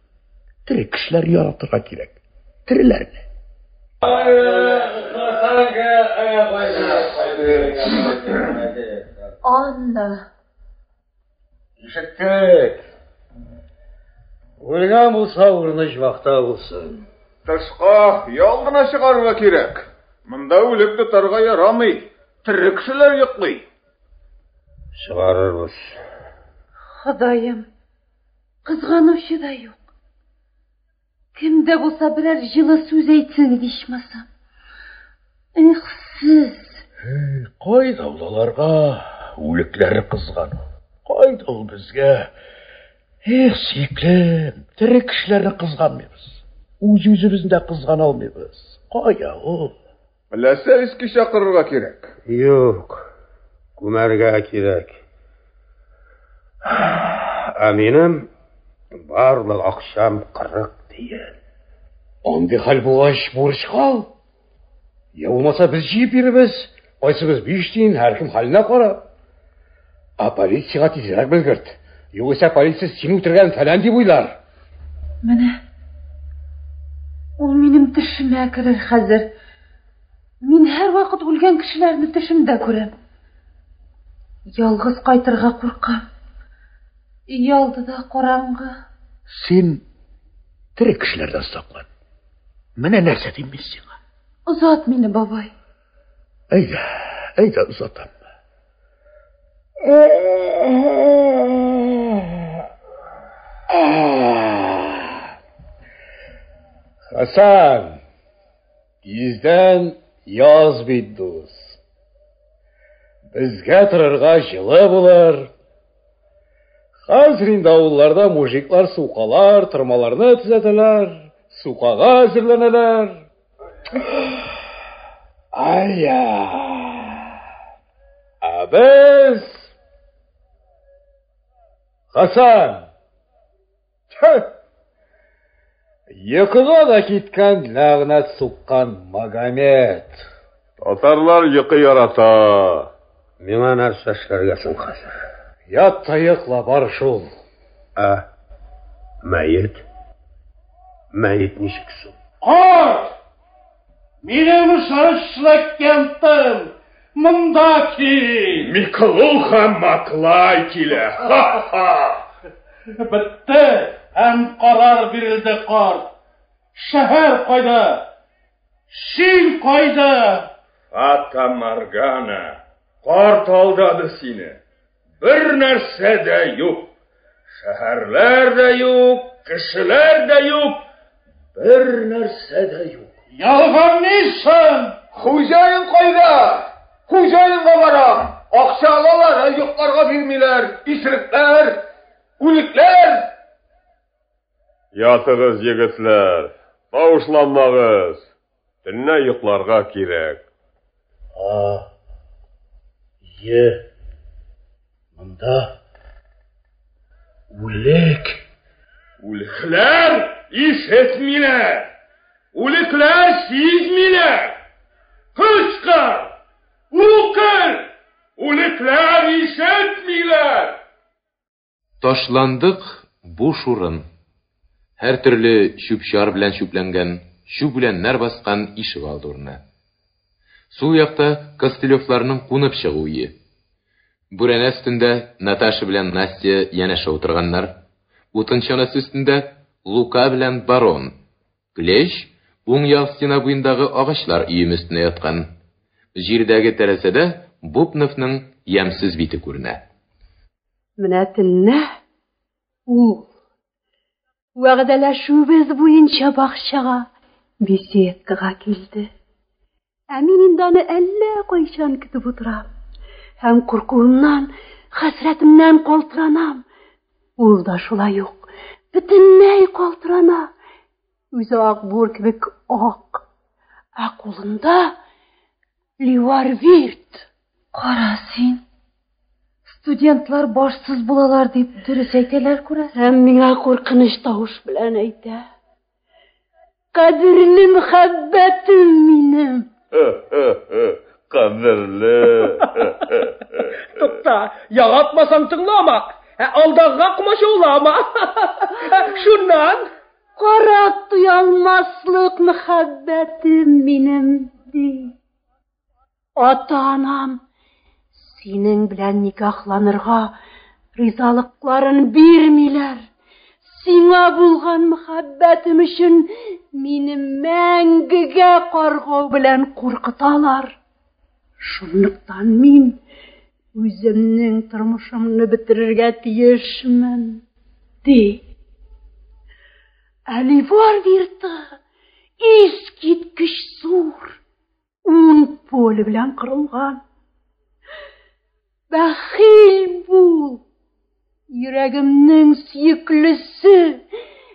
Тере кешеләр яратырга кирәк. Тереләрне. Анна. Ишеттек. Үлгән булса, урыныч вакта булсын. Тышка ялгына чыгарга кирәк. Монда үлеп тотарга ярамый. Тере кешеләр йоклый. Чыгарырбыз. Ходаем, кызганучы да юк. Кемдә булса берәр җылы сүз әйтсен иде ичмасам. Сез. Кайда уларга үлекләре кызган? Кайда ул безгә? Сөйклем, тере кешеләрне кызганмыйбыз. Үз-үзебезне дә кызгана алмыйбыз. Кая ул? Беләсә, иске чакырырга кирәк. Юк, күмәргә кирәк. Ә минем барлык акчам 40 тиен. Андый хәл булгач, бурычка ал. Я булмаса без җыеп биребез. Кайсыбыз 5 тиен, һәркем хәленә карап. Полициягә тизрәк белгерт. Югыйсә полиция сине үтергән фәлән дип уйлар. Менә ул минем төшемә керер хәзер. Мин һәр вакыт үлгән кешеләрне төшемдә күрәм. Ялгыз кайтырга куркам. Өй алдыда караңгы. Син тере кешеләрдән саклан. Менә нәрсә дим мин сиңа? Узат мине, бабай. Әйдә, узатам. Хасан, тиздән яз бит, дус. Безгә торырга җылы булыр. Хәзер инде авылларда мужиклар сукалар, тырмаларны төзәтәләр, сукага әзерләнәләр. Без... Хасан! Йокыга да киткән ләгънәт суккан Магомед. Татарлар йокы ярата. Миңа нәрсә эшләргә соң хәзер? Ят та йокла, бар шул. Мәет? Мәет ничек соң? Карт! Минем шарышлыккентым. Монда кил. Миколуха маклай килә. Бетте. Һәм карар бирелде, карт. Шәһәр кайда? Син кайда? Ата Маргана, карт алдады сине. Бер нәрсә дә юк. Шәһәрләр дә юк, кешеләр дә юк. Бер нәрсә дә юк. Ялган нисен? Хуҗаен кайда? Хуҗаенга барам. Акча алалар, юкларга бирмиләр. Исерекләр, үлекләр. Ятыгыз, егетләр. Тавышланмагыз. Төнлә йокларга кирәк. Монда үлек. Үлекләр ишетмиләр. Үлекләр сизмиләр. Кычкыр! Укыр! Үлекләр ишетмиләр. Ташландык буш урын. Һәр төрле чүп-чар белән чүпләнгән, чүп беләннәр баскан ишек алды урыны. Сул якта Костылевларның кунып чыгу уе. Бүрәнә өстендә Наташа белән Настя янәшә утырганнар. Утын чанасы өстендә Лука белән Барон. Клещ уң як стена буендагы агачлар өем өстенә яткан. Җирдәге тәрәзәдә Бупновның ямсыз бите күренә. Менә төнне ул вәгъдәләшүбез буенча бакчага беседкага килде. Ә мин инде аны әллә кайчан көтеп утырам. Һәм куркуымнан, хәсрәтемнән калтыранам. Ул да шулай ук бөтенләй калтырана. Үзе акбур кебек ак. Ә кулында ливарвирт. Кара син. Студентлар башсыз булалар дип дөрес әйтәләр күрә. Һәм миңа куркыныч тавыш белән әйтә. Кадерле мөхәббәтем минем. Кадерле. Тукта, яратмасаң тыңлама. Алдагыга кумашаулама. Шуннан Карап туя алмаслык мөхәббәтем минем ди. Ата-анам синең белән никахланырга ризалыкларын бирмиләр. Сиңа булган мөхәббәтем өчен мине мәңгегә каргау белән куркыталар. Шунлыктан мин үземнең тормышымны бетерергә тиешмен, ди. Ливарвирты искиткеч зур. un poli bilen kırılgan. Bahil bul. Yüreğimnin süyüklüsü.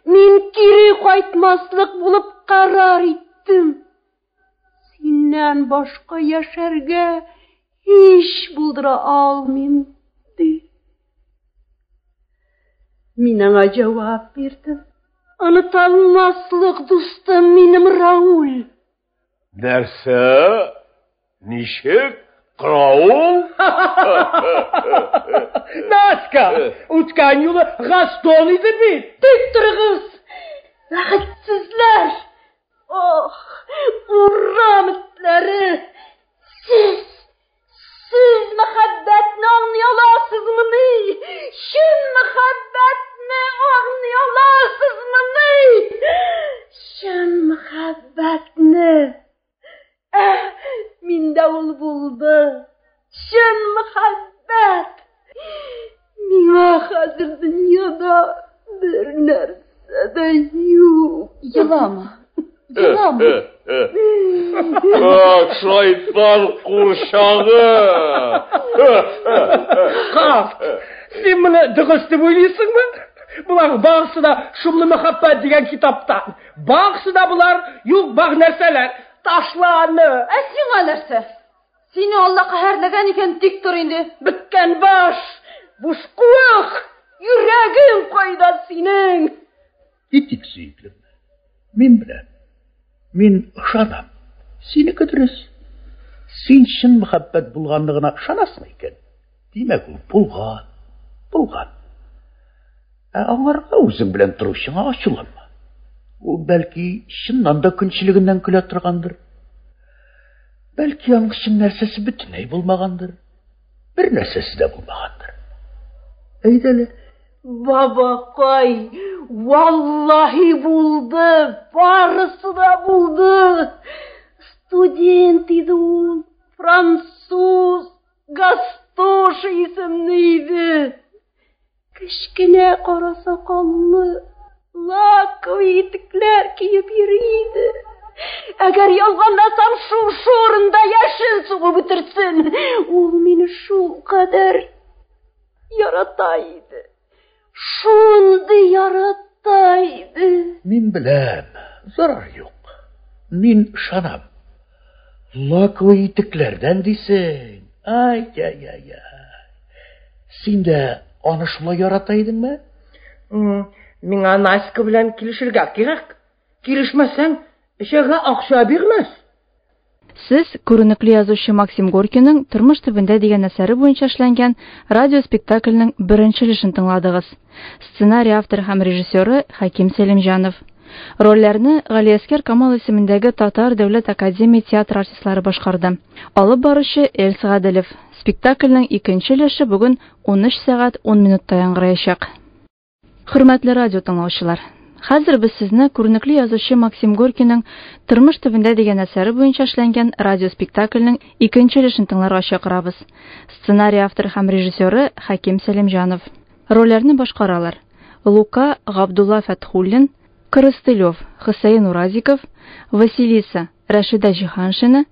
Min kiri kaytmaslık bulup karar ettim. Senden başka yaşarga hiç buldura almayayım de. Minana cevap verdim. Unutalmaslık dostum benim Raul. Nerse? Nişik? Raul? Naska, uçkan yolu Gaston idi mi? Tek durunuz. Vakitsizler. Oh, urramitleri. Siz muhabbetini anlayalarsınız mı ne? Şun muhabbetini anlayalarsınız mı ne? Şun muhabbetini. Min davul buldu. Şun muhabbet. Mina hazır dünyada bir nerse de yok. Yılama. Yılama. Şeytan kurşağı. Kalk. Sen bunu dıgıstı buyluyorsun mu? Bular bağısı da Şumlu Muhabbet diyen kitapta. Bağısı da bular yok bağ nerseler. Taşlanı. Esin alırsa. Seni Allah kaherlegen iken dik dur indi. Bükken baş. Buş kuvak. Yüreğin koyda senin. Gittik seyitlim. Min bilen. Min ışanam. Seni kötürüz. Sen şın muhabbet bulganlığına ışanasın iken. Demek o bulgan. Anlarga özün bilen duruşuna açılanma. O belki şınnan da künçiliginden küle turgandır. Belki yanlışın nersesi bütüney bulmagandır. Bir nersesi de bulmagandır. Eydeli. Baba koy. Vallahi buldu. Barısı da buldu. Student idi o. Fransuz. Gastoş isimliydi. Kışkine kara sakallı. Lakı itikler kiyip yürüydü. Eğer yalganlasam şu orunda yaşın suğu bitirsin. Ol beni şu kadar yarataydı. Şundu yarataydı. Min bilem, zarar yok. Min şanam. Lakı itiklerden desen. Ay. Sen de onu şula yarataydın mı? Mine Naska bilen kilişirge gerek. Kilişmesen işege akşa birmez. Siz көрүнүклүү yazıcı Максим Горький'nin Turmuş tübünde деген əsəri boyunca эшләнгән радио спектакльнең беренче өлешен тыңладыгыз. Сценарий авторы һәм режиссеры Хаким Селимҗанов. Рольләрне Галиәскәр Камал исемендәге Татар дәүләт академия театр артистлары башкарды. Алып баручы Эльс Гаделев. Спектакльнең икенче өлеше бүген 13 сәгать 10 минутта яңгыраячак. Хөрмәтле радио тыңлаучылар, хәзер без сезне күренекле язучы Максим Горькийның Turmuş tüбендә дигән әсәре буенча эшләнгән радио спектакльнең икенче өлешен тыңларга чакырабыз. Сценарий авторы һәм режиссеры Хаким Селимҗанов. Рольләрне башкаралар: Лука Габдулла Фәтхуллин, Кырыстылев Хусейн Уразиков, Василиса Рашида Җиһаншина,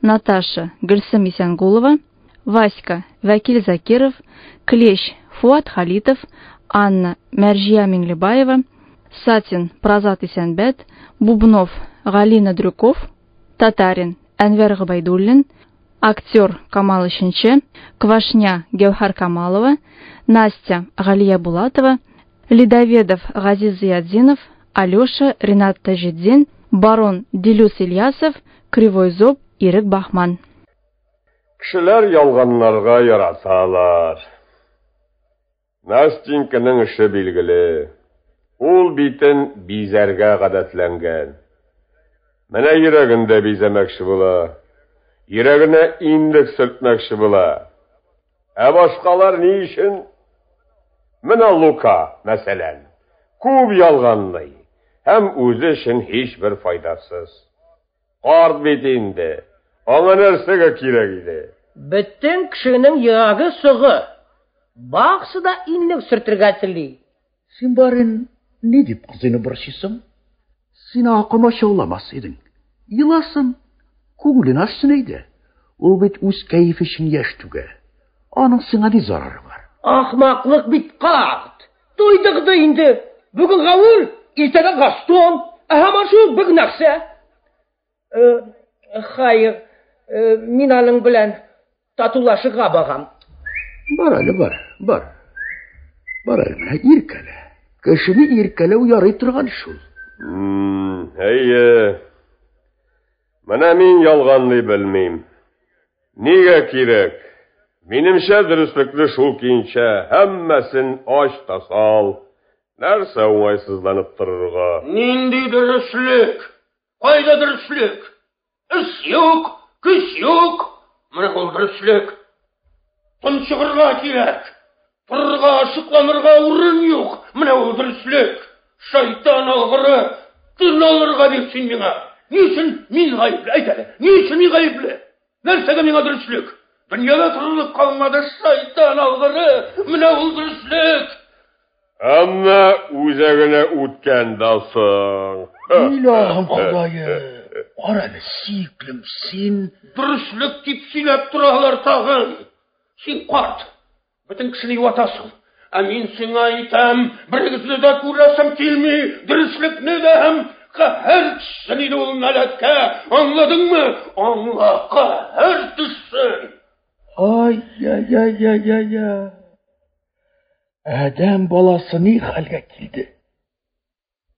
Наташа Гөлсем Исәнгулова, Васька Вәкил Закиров, Клещ Фуат Халитов, Анна Мәрҗия Миңлебаева, Сатин Празат Исәнбәт, Бубнов Галина Дрюков, Татарин Әнвәр Габайдуллин, актер Камал Ишенче, Квашня Гәүһәр Камалова, Настя Галия Булатова, Лидоведов Газиз Зиядзинов, Алёша Ринат Тажиддин, Барон Дилюс Ильясов, Кривой Зоб Ирек Бахман. Кешеләр ялганларга яраталар. Настеньканың эше билгеле. Ул битен бизәргә гадәтләнгән. Менә йөрәгендә бизәмәкче була. Йөрәгенә индек сөртмәкче була. Ә башкалар ни өчен? Менә Лука, мәсәлән, күп ялганлый, һәм үзе өчен һичбер файдасыз. Карт бит инде. Аңа нәрсәгә кирәк иде? Бөтен кешенең йөрәге сыгы. Баксы да индек сөртергә тели. Син барын не дип кызыны борчыйсың? Син акыма шауламас идең. Еласың, Күңелен ашсын иде. Ул бит үз кәеф өчен яшь түгә. Аның сиңа ни зарары бар? Ахмаклык бит кат. Туйдык да инде. Бүген гавыл, иртәгә гастон. Һәм шул бер нәрсә. Хайр, мин аның белән татулашырга багам. Бар әле, бар. Бар әле, иркәлә. Кешене иркәләү ярый торган шул. Әйе. Менә мин ялганлый белмим. Нигә кирәк? Минемчә дөреслекне шул кинчә, һәммәсен ач тасал. Нәрсә уңайсызланып торырга? Нинди дөреслек? Кайда дөреслек? Эш юк, көч юк. Менә ул дөреслек. Тончыгырга кирәк. Торырга, ашыкланырга урын юк. Менә ул дөреслек. Шайтан алгыры. Тын алырга бик син миңа. Ничен мин гаепле? Әйт әле. Ничен мин гаепле? Нәрсәгә миңа дөреслек? Дөньяда торылып калмады шайтан алгыры. Менә ул дөреслек. Әмма үзәгенә үткән дасың. Илаһым Ходаем. Кара әле, сиклем, син дөреслек дип сөйләп торалар тагын. Син карт. Бөтен кешене юатасың. Ә мин сиңа әйтәм, берегезне дә күрәсем килми, дөреслекне дә һәм каһәр төшсен иде ул мәләккә. Аңладыңмы? Аңла, каһәр төшсен. Ай. Адәм баласы ни хәлгә килде?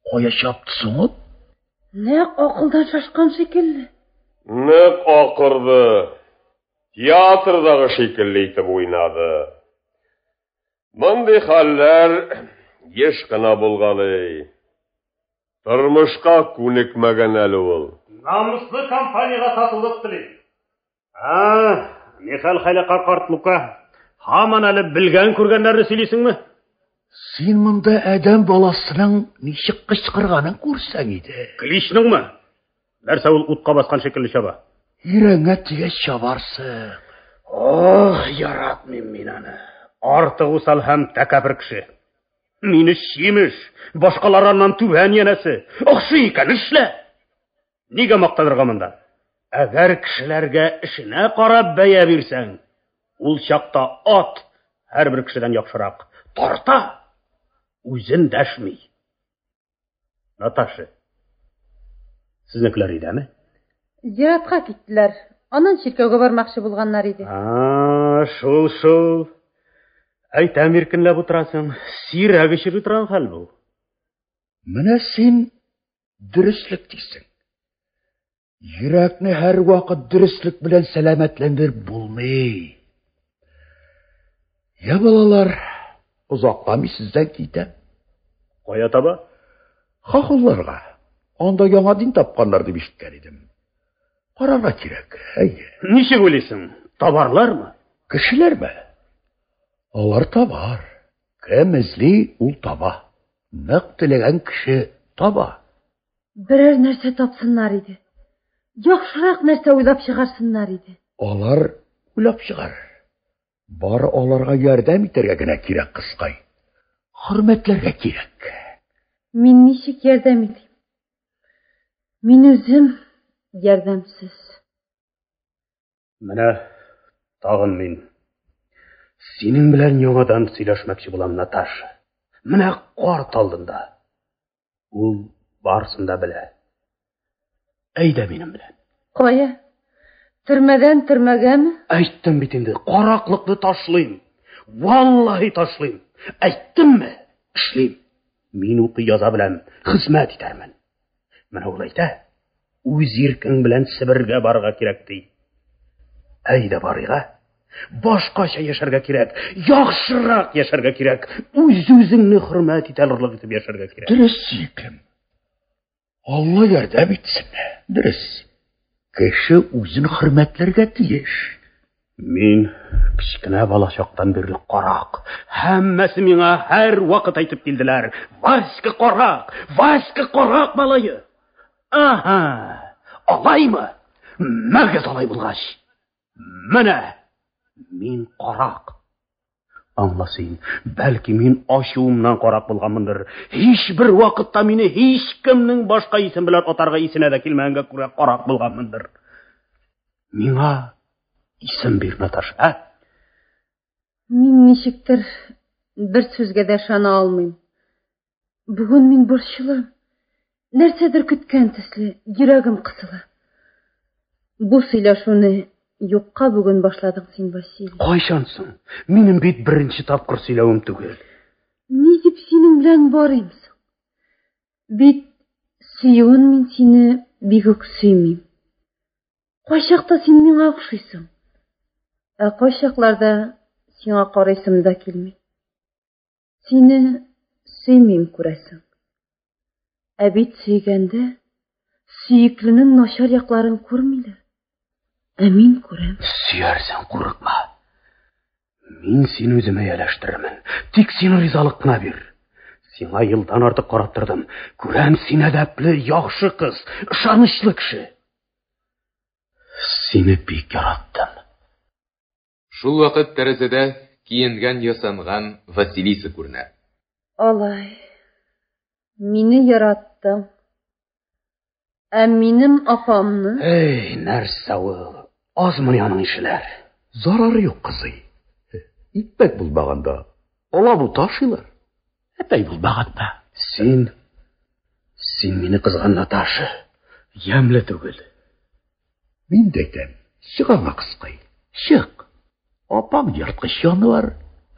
Кая чапты соң ул? Нәк акылдан шашкан шикелле. Нәк акырды. Театрдагы шикелле итеп уйнады. Мондый хәлләр еш кына булганы. Тормышка күнекмәгән әле ул. Намуслы компанияга сатылып тели. Михаил Хәләкәр картлыкка һаман әле белгән күргәннәрне сөйлисеңме? Син монда адәм баласының ничек кычкырганын күрсәң иде. Кличныңмы? Нәрсә ул утка баскан шикелле чаба? Йөрәңгә тигәч чабарсы. Яратмыйм мин аны. Артык усал һәм тәкәббер кеше. Мине чимеш, башкаларыннан түбән янәсе. Охшый икән эшлә. Нигә мактанырга монда? Әгәр кешеләргә эшенә карап бәя бирсәң, ул чакта ат һәрбер кешедән яхшырак. Тарта. Үзен дәшми. Наташа. Сезнекеләр идеме? Зиратка киттеләр. Аннан чиркәүгә бармакчы булганнар иде. Шул. Әйтәм иркенләп утырасың. Сирәге чирү торган хәл бу. Менә син дөреслек дисең. Йөрәкне һәр вакыт дөреслек белән сәламәтләндереп булмый. Я балалар, узакламый сездән китәм. Кая таба? Хахулларга. Анда яңа дин тапканнар дип ишеткән идем. Карарга кирәк. Әйе. Ничек уйлыйсың? Табарлармы? Кешеләрме? Алар табар. Кем эзли, ул таба. Нык теләгән кеше таба. Берәр нәрсә тапсыннар иде. Яхшырак нәрсә уйлап чыгарсыннар иде. Алар уйлап чыгар. Бары аларга ярдәм итәргә генә кирәк, кызкай. Хөрмәтләргә кирәк. Мин ничек ярдәм итим? Мин үзем ярдәмсез. Менә тагын мин. Синең белән яңадан сөйләшмәкче булам, Наташа. Менә карт алдында. Ул барсын да белә. Әйдә минем белән. Кая? Төрмәдән төрмәгәме? Әйттем бит инде, караклыкны ташлыйм. Валлаһи ташлыйм. Әйттемме? Эшлим. Мин укый яза белән хезмәт итәрмен. Менә ул әйтә, үз иркең белән Себергә барырга кирәк ди. Әйдә барыйга. Башкача яшәргә кирәк, яхшырак яшәргә кирәк, үз-үзеңне хөрмәт итәрлек итеп яшәргә кирәк. Дөрес сикем. Алла ярдәм итсен. Дөрес. Кеше үзен хөрмәтләргә тиеш. Мин кичкенә бала чактан бирле карак. Һәммәсе миңа һәр вакыт әйтеп килделәр. Васька карак малае. Алаймы? Мәгез алай булгач. Менә мин карак. Аңласың, бәлки мин ачуымнан карак булганмындыр. Һичбер вакытта мине һичкемнең башка исем белән атарга исенә дә килмәгәнгә күрә карак булганмындыр. Миңа исем бир, Наташа. Мин ничектер бер сүзгә дә ышана алмыйм. Бүген мин борчылы. Нәрсәдер көткән төсле, йөрәгем кысыла. Бу сөйләшүне юкка бүген башладың син, Василий. Кайчан соң? Минем бит беренче тапкыр сөйләвем түгел. Ни дип синең белән барыйм соң? Бит сөюен мин сине бик үк сөймим. Кайчакта син миңа охшыйсың. Кайчакларда сиңа карыйсым да килми. Сине сөймим күрәсең. Бит сөйгәндә сөйекленең начар якларын күрмиләр. Мин күрәм. Сөярсәң, курыкма. Мин сине үземә яләштерермен. Тик син ризалык кына бир. Сиңа елдан артык карап тордым. Күрәм, син әдәпле, яхшы кыз, ышанычлы кеше. Сине бик яраттым. Шул вакыт тәрәзәдә киенгән ясанган Василиса күренә. Алай. Мине яраттың. Минем апамны... Эй, нәрсә ул? Азмыни аның ишеләр. Зарары юк, кызый. Иппәк булмаганда, алабу ташыйлар. Әтәй булмаганда. Син мине кызган, Наташа. Ямле түгел. Мин дә әйтәм, чыгаңа кызкай. Чык. Апам ерткыч яны бар.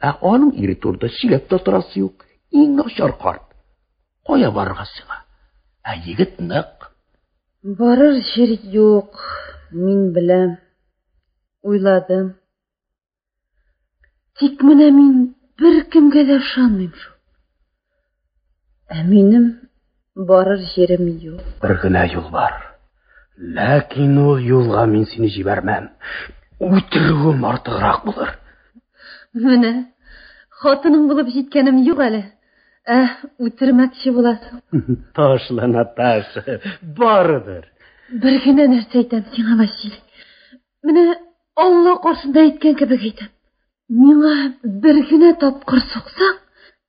Аның ире турында сөйләп тә торасы юк. Иң начар карт. Кая барырга сиңа? Егет нык. Барыр җир юк. Мин беләм. Уйладым. Тик менә мин бер кемгә дә ышанмыйм шул. Минем барыр җирем юк. Бер генә юл бар. Ләкин ул юлга мин сине җибәрмәм. Үтерүем артыграк булыр. Менә хатының булып җиткәнем юк әле. Үтермәкче буласың. Ташла, Наташа, барыдыр. Бер генә нәрсә әйтәм сиңа, Василий. Менә Алла каршында әйткән кебек әйтәм. Миңа бер генә тапкыр суксаң,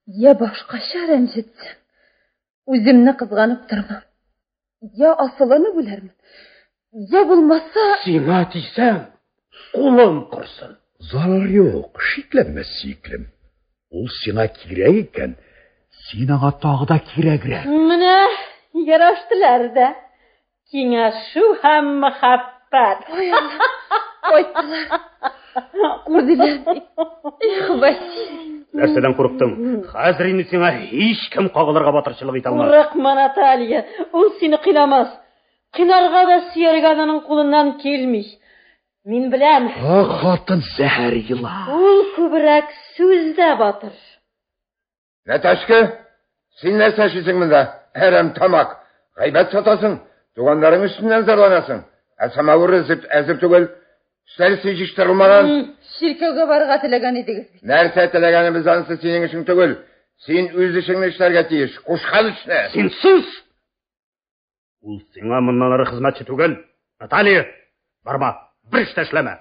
я башкача рәнҗетсәң, үземне кызганып тормам. Я асылыны бүләрмен. Я булмаса... Сиңа тисәм, кулым кырсын. Зарар юк, шикләнмә, сөеклем. Ул сиңа кирәк икән, син аңа тагы да кирәгрәк. Менә яраштылар да. Киңәшү һәм мәхәббәт. Кайттылар. Күрделәр. Василий. Нәрсәдән курыктың? Хәзер инде сиңа һич кем кагылырга батырчылык итә алмас. Курыкма, Наталья. Ул сине кыйнамас. Кыйнарга да сөяргә аның кулыннан килми. Мин беләм. Хатын зәһәр йыла. Ул күбрәк сүздә батыр. Наташка, син нәрсә эшлисең монда? Әрәм тамак. Гайбәт сатасың. Тугандарың өстеннән зарланасың. Самавыр әзер түгел. Үстәл җыштырылмаган. Ширкәүгә барырга теләгән идегез бит. Нәрсә теләгәнебез анысы синең эшең түгел. Син үз эшеңне эшләргә тиеш. Кушкан эшне. Син сүз. Ул сиңа моннан ары хезмәтче түгел. Наталья, барма, бер эш эшләмә.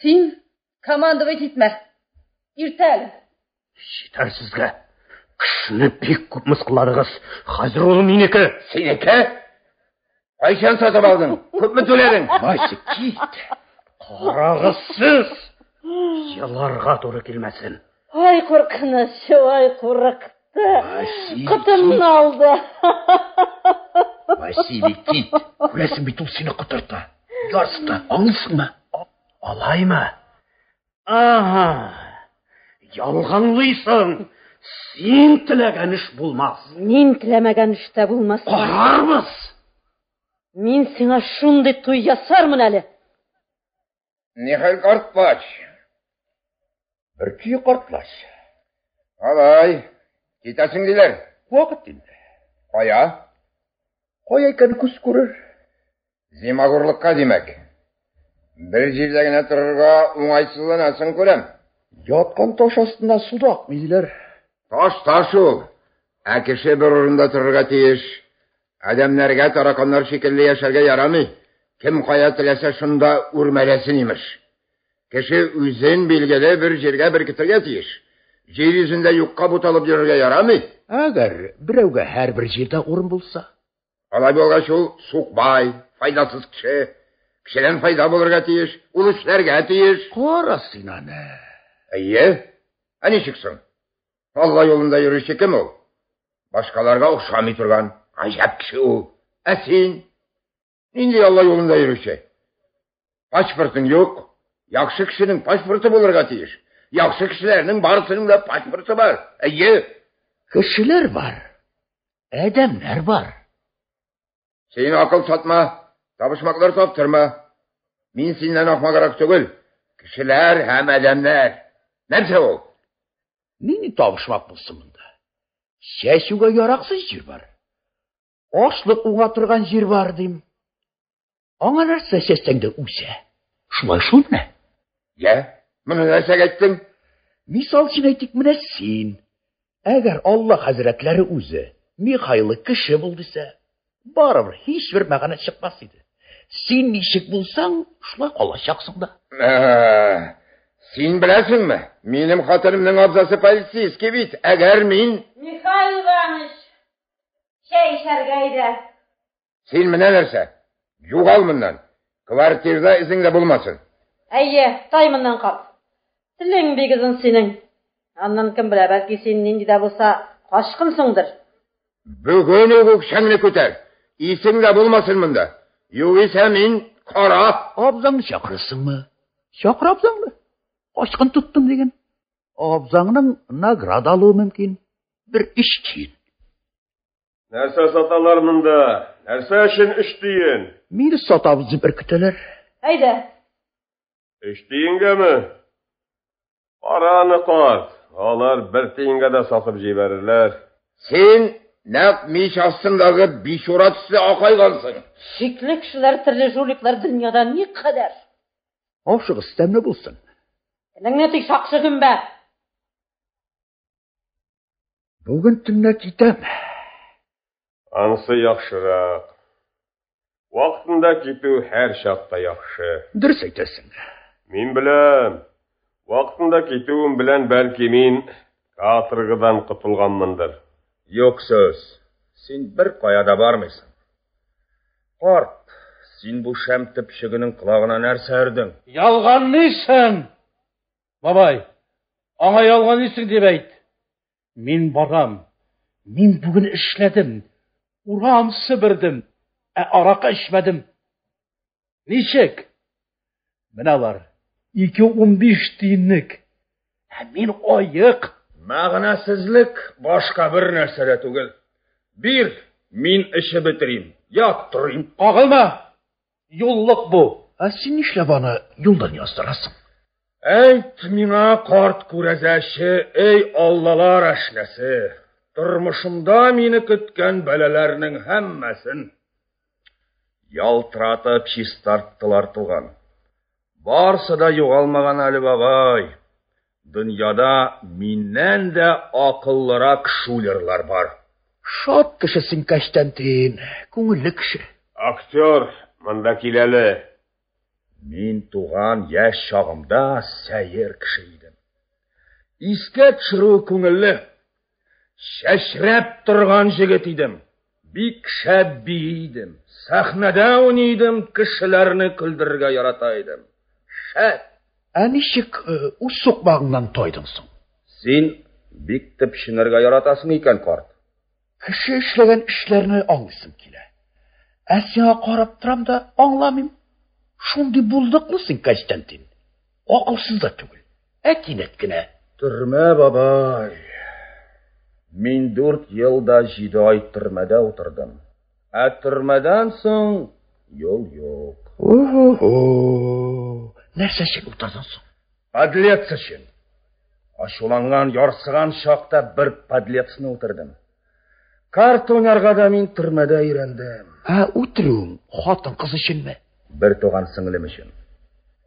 Син командовать итмә. Иртәл. Җитәр сезгә. Кешене бик күп мыскылладыгыз. Хәзер ул минеке. Синеке? Кайчан сатып алдың? Күпме түләдең? Вася, кит. Карагысыз. Яларга туры килмәсен. Ай куркыныч, ай курыкты. Кытымны алды. Василий, кит. Күрәсең бит ул сине кытырта. Ярсыта, аңлысыңмы? Алаймы? Ага. Ялганлыйсың. Син теләгән эш булмас. Мин теләмәгән эштә булмас. Карарбыз. Мин сиңа шундый туй ясармын әле. Нихәл картплач? Бер көй картлаш. Алай, китәсең диләр. Вакыт инде. Кая? Кая икән күз күрер? Зимагурлыкка димәк. Бер җирдә генә торырга уңайсызланасың күрәм. Яткан таш астында судак миләр. Таш ул. Кеше бер урында торырга тиеш. Адәмнәргә тараканнар шикелле яшәргә ярамый. Кем кая теләсә шунда үрмәләсен имеш. Кеше үзен билгеле бер җиргә беркетергә тиеш. Җир йөзендә юкка буталып йөрергә ярамый. Әгәр берәүгә һәрбер җирдә урын булса. Алай булгач ул сукбай, файдасыз кеше. Kişiden fayda bulurga tiyiş, ул işlerge tiyiş. Qara sин аны. Әйе, әне çıksın? Allah yolunda yürüyüşü kim ol? Başkalarga oxşamay turgan, ajab kişi o. Sen, indi Allah yolunda yürüyüşü. Pasportun yok, yaxşı kişinin pasportu bulurga tiyiş. Yaxşı kişilerinin barısının da pasportu var. Әйе. Kişiler var. Adamlar var. Sen akıl satma, tabışmaklar taptırma. Min senden akmagarak tügül. Kişiler hem adamlar. Nerse o? Nini tabışmak bulsun bunda? Şəşuga yaraqsız jir var. Açlıq uğa turgan jir var deyim. Ağa narsa şəşsən de usə. Şulay şul ne? Ya, bunu nerse gettin? Misal için aytik mine sin. Eğer Allah hazretleri uze, Mihaylı kişi bulduysa, barabır hiçbir mağana çıkmasıydı. Sen nişik bulsan, şulay kalaşaksın da. Sen bilesin mi? Benim hatırımın abzası polisiyiz ki bit. Eğer min... Mikhail varmış. Şey şergeydi. Sen mi nelerse? Yugal bundan. Kvartirde izin de bulmasın. Әйе, таймından kal. Тілің бегізін сенің. Аннан кім біле, бәлки сен ненде де болsa қашқынсыңдыр. Bugün o şenli küter. İsin de bulmasın bunda. Yoksa min kara. Abzanı şakırısın mı? Şakır abzanı. Kaçkın tuttun degen. Abzanın nagrad alığı mümkün. Bir iş için. Нәрсә саталар монда? Нәрсә өчен эш диен? Мені сатабызы bir küteler. Әйдә. Эш диенгәме? Караны кат. Алар bir тиенгә дә сатып җибәрерләр. Sen naq miş astındagı bişoratçısı akaygansın. Şikli kişiler, türlü жуликлар dünyada ne kadar? Avşığı sistemli bulsun. Тіліңне тек шақшы кім бә? Bugün tünne gitem. Анысы яхшырак. Вакытында китү һәр чакта яхшы. Дөрес әйтәсең. Мин беләм. Вакытында китүем белән бәлки мин каторгадан кутылганмындыр. Yok söz. Sen bir kayada barmıysın. Kart, sen bu şem tüpşüğünün kulağına nerse erdin? Yalgan neysen? Babay, ana yalgan neysin deyip ayt. Min baram. Min bugün işledim. Uram sıbırdım. Araka içmedim. Nişek? Minalar, 2-15 tiyinlik. Min oyık. Mağnasızlık başka bir nersede tugul. Bir, min işi bitireyim. Yat durayım. Kağılma. Yolluk bu. Sen işle bana yoldan yazdırasın. Eyt mina kart kurezəşi, ey Allalar əşnəsi. Durmuşumda mini kütken bələlərinin həmməsin. Yaltıratıb çistarttılar tuğan. Varsa da yoğalmağan Ali babay. Dünyada mindən də akıllırak şulerlar var. Şat kişisin Konstantin. Көңіллі kişi. Aktyor, mında kileli. Min tuğan yaş çağımda səyir kişiydim. İske çırı көңіллі. Şəşrəb turgan jigit idim. Bik şəbbi idim. Sahnada oynaydım, kişilerini küldürge yarataydım. Şəb. Nişik o sokmağından toydunsın? Sen bik tüpşinirge yaratasın iken kart. Kişi işlegen işlerini anlısın kile. Sana qarab turam da anlamayım. Şundi bulduqlısın Konstantin. Akılsız da tügül. Etin etkine. Türme babay. Min 4 yılda 7 ay türmede oturdum. Türmeden soň yol yok. Oho. Nerse için oturdun soň? Padlet için. Aşulangan, yarsıgan şakta bir padletsini oturdum. Kart oynarga da min türmede öğrendim. Oturuğun hatın kız için mi? Bir toğan singlim için.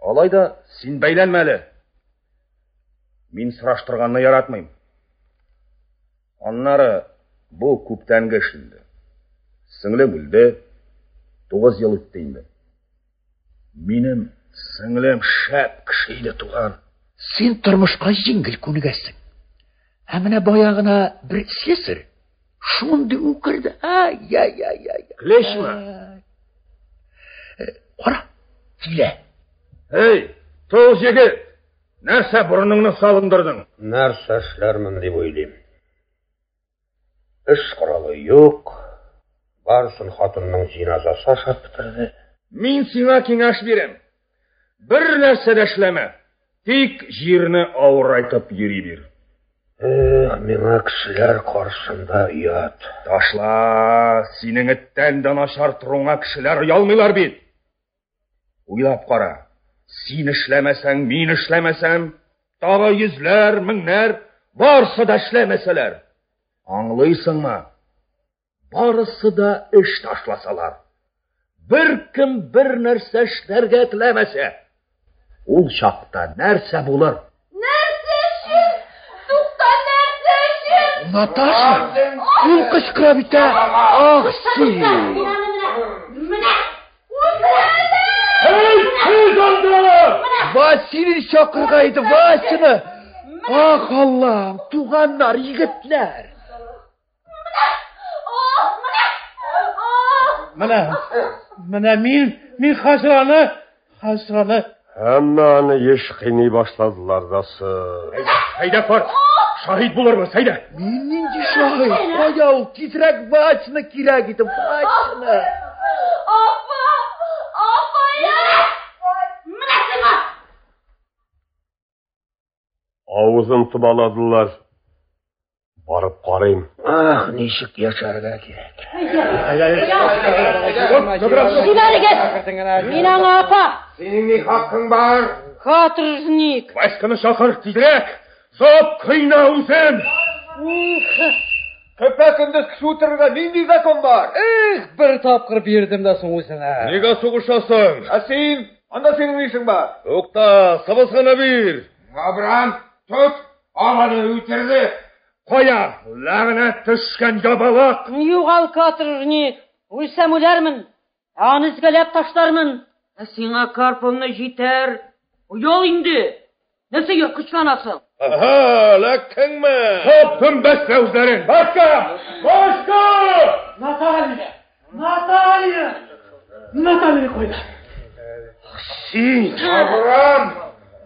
Alayda sen beylenmeli. Min sıraştırganını yaratmayım. Onları bu kuptan geçindi. Singlim öldü. 9 yıl ötteydi. Benim singlim şap kişiydi tuğan. Sen turmuşqa jingil kunigasin. Amına bayağına bir sesir. Şundi ukirdi. Ya. Kleşme. Qara. Килә. Ей, тол жігіт, нәрсе бұрыныңны салындырдың? Нәрсе эшләрмен дип уйлыйм. Эш коралы юк. Барсын хатынның җиназасы ашап бетерде. Мин сиңа киңәш бирәм. Бер нәрсә дә эшләмә. Тик җирне авырайтып йөри бир. Миңа кешеләр каршында ят. Ташла, синең эттән дә начар торуңа кешеләр оялмыйлар бит. Уйлап кара. Син эшләмәсәң, мин эшләмәсәм, тагы йөзләр, меңнәр, барсы да эшләмәсәләр. Аңлыйсыңмы? Барысы да эш ташласалар. Бер кем бер нәрсә эшләргә теләмәсә, ул чакта нәрсә булыр? Нәрсә өчен? Тукта, нәрсә өчен? Наташа, ул кычкыра бит. Ах, син. Менә, үтерәләр! Эй, анда! Василий чакырга иде, Васины. Ах, Аллам, туганнар, егетләр. Менә мин хәзраны. Әммәне еш кыйный башладылар дасы. Хайда форт, шahid булырбыз, хайда. Мин нинди шahid? Кая ул? Тизрәк Васины кирәк иде, Васины. Апа, я! Менә сиңа! Авызын тыбаладылар. Барып карыйм. Ах, ничек яшәргә кирәк. Мин аңа апа! Синең ни хакың бар? Каторжник! Васьканы шакыр, тизрәк! Соп кыйна үзен! Көпә-көндез кеше үтерергә нинди закон бар? Бер тапкыр бирдем дә соң үзеңә. Нигә сугышасың? Син, анда синең ни эшең бар? Юкта, сабасына бир. Абрам, тот, аганы үтерде. Кая, ләгънәт төшкән ябалак. Югал каторжник! Үлсәм үләрмен. Аны изгәләп ташлармын. Сиңа Карповна җитәр. Уял инде. Нәрсәгә кычканасың? Ага, ләккәңме? Топтым бәс үзләрен. Башка! Наталья кайда? Син! Абрам,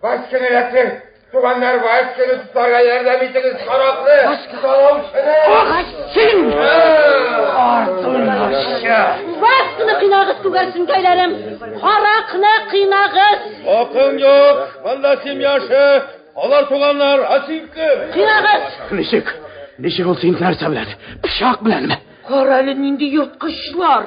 Васьканы эләктер. Туганнар Васьканы тотарга ярдәм итегез, караклы. Салаучыны. Син! Артынча! Васканы кыйнагыз күгәрсен кәйләрем. Каракны кыйнагыз. Акың юк, банда семьяшы. Алар туганнар, асинкы. Кыйнагыз. Ничек ул син нәрсә белән? Пычак беләнме? Кара әле нинди йырткычлар.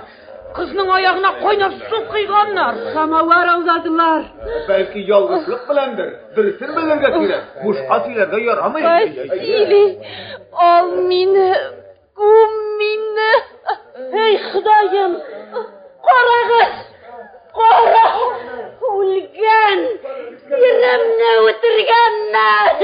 Кызның аягына кайнар су кыйганнар. Самавар алдадылар. Бәлки ялгышлык беләндер. Дөресен белергә кирәк. Бушка сөйләргә ярамый. Василий, ал мине, күм мине. Эй, Ходаем, карагыз. Кара, үлгән. Иремне үтергәннәр.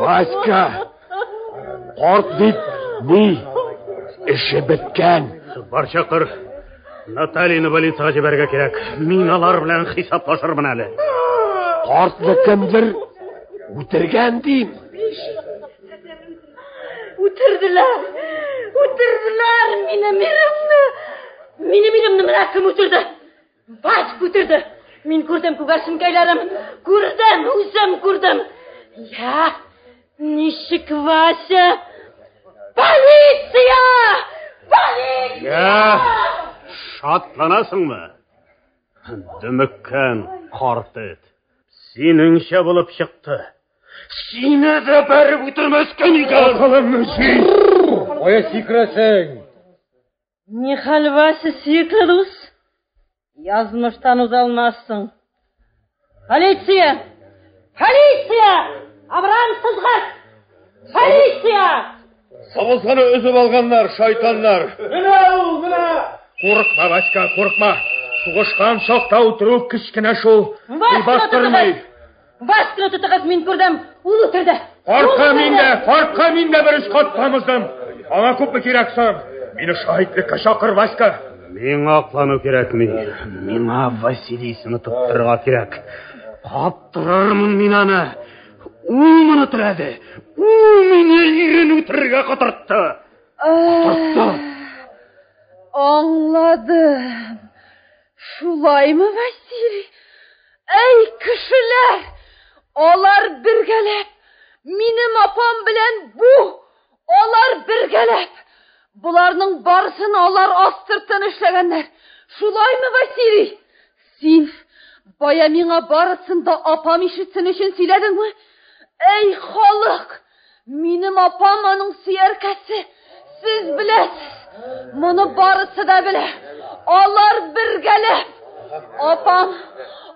Васька, карт бит, ни? Эше беткән. Бар чакыр. Натальяны больницага җибәргә кирәк. Мин алар белән хисаплашырмын әле. Картны кемдер үтергән дим. Үтерделәр минем иремне. Минем иремне менә кем үтерде? Васька үтерде. Мин күрдем күгәрсен кәйләрем. Үзем күрдем. Я, ничек Вася? Полиция! Я, шатланасыңмы? Дөмеккән карт эт. Синеңчә булып чыкты. Сине дә бәреп үтермәскә икән. Акылыңны җый. Кая сикрәсең? Ни хәл, Вася, сөекле дус? Язмыштан узалмассың. Полиция! Абрам сызгыз! Полиция! Сабызганы өзеп алганнар, шайтаннар. Менә! Курыкма, Васька, курыкма. Сугышкан шакта утыру кичкенә шул. Бастырмый. Васьканы тотыгыз, мин күрдем. Ул үтерде. Парка миндә бер эш катламыздым. Аңа күпме кирәк соң? Мине шаһитлеккә чакыр, Васька. Миңа аклану кирәкми. Миңа Василийсыны тоттырырга кирәк. Каптырырмын мин аны. Ул моны теләде. Ул мине ирен үтерергә катыртты. Anladım. Şulay mı Vasili? Ey kişiler! Olar birgelep. Minim apam bilen bu. Olar birgelep. Bularning barısını olar astırtın işlegenler. Şulay mı Vasili? Sen baya mine barısında apam işitsin için söyledin mi? Ey halık! Minim apam onun siyerkesi. Siz bilesiz. Bunu barısı da bile. Olar birgelep.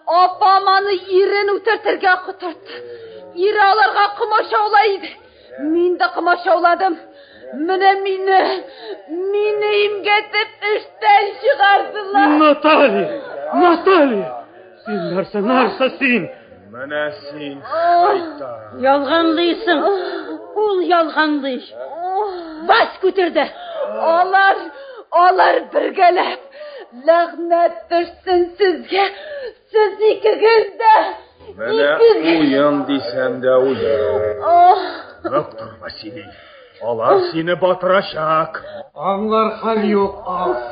Apam anı irin utertirge kuturttu. İri alarga kumaşa olaydı. Min de kumaşa oladım. Mine imgetip işten çıkardılar. Natali! Sen narsa sen. Mene sen. Yalganlıyısın. Ul yalganlı. Baş götürdü. Olar birgelep. Lağnet düşsün sizge. Siz ikiniz de. Mene uyan desem de uyan. Doktor Vasili. Olar seni batıracak. Anlar hal yok.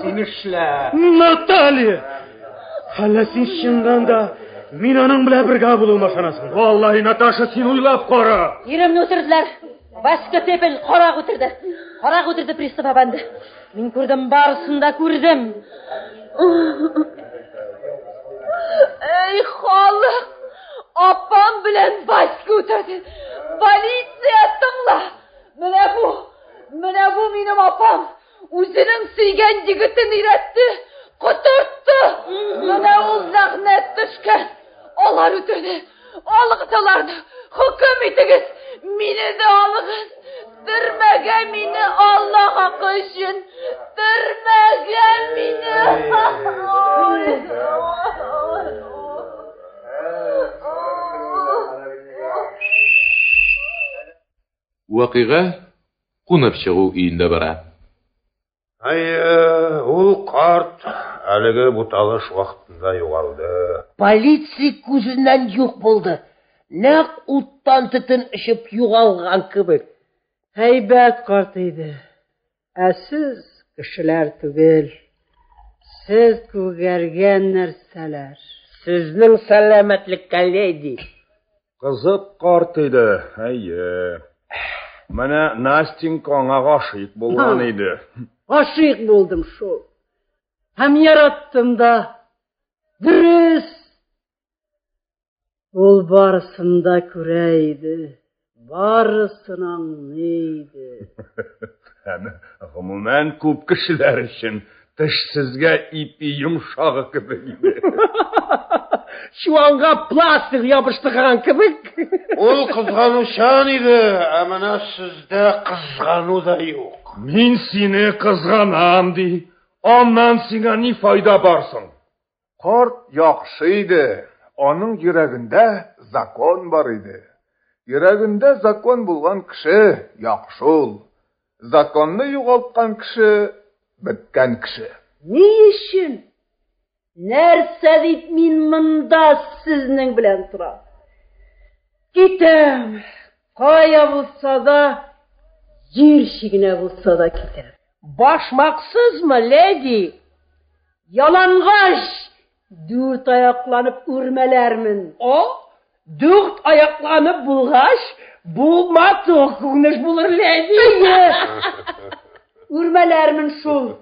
Sen işle. Natali! Hala sen şundan da min onun bile birga bulunmaşanasın. Vallahi Natasha sen uylap kora. Yerimni o'tirdilar. Başka tepel qora o'tirdi pristav abandı. Men ko'rdim, barısında ko'rdim. Ey xalq! Apam bilan başka o'tirdi. Politsiya tingla. Mana bu menim apam. O'zining suygan yigitini iratdi. Quturtdi. Mana u la'nat tushgan. Olar o'tirdi. Olg'italarni. Hukm etingiz. Meni de olg'iz. Dirmaga meni Alloh haqqi uchun. Dirmaga meni. Вакыйга кунап чыгуу үйүндө бара. Ул карт әлеге буталыш вакытында югалды. Полиция күзүнөн жок болду. Нәк уттан тытын ишип югалган кебек. Heybet kartıydı. Siz kişiler түгел. Siz күгәргән нәрсәләр. Сезнең сәламәтлек калейди. Кызык картıydı. Менә Настенька аңа гашыйк булган иде. Гашыйк булдым шул. Һәм яраттым да. Дөрес. Ул барысында күрә иде. Барысын аңлыйды. Гомумән күп кешеләр өчен тешсезгә ипи йомшагы кебек иде. Чуанга пластик ябыштырган кебек. Ул кызганучан иде, ә менә сездә кызгану да юк. Мин сине кызганам ди. Аннан сиңа ни файда барсың? Карт яхшы иде. Аның йөрәгендә закон бар иде. Йөрәгендә закон булган кеше яхшы ул. Законны югалткан кеше беткән кеше. Ни өчен? Нәрсә дип мин монда сезнең белән торам? Китәм. Кая булса да, җир чигенә булса да китәм. Башмаксызмы, леди? Ялангаш! Дүрт аякланып үрмәләрмен. Дүрт аякланып булгач, булмады күңеш булыр, леди. Үрмәләрмен шул.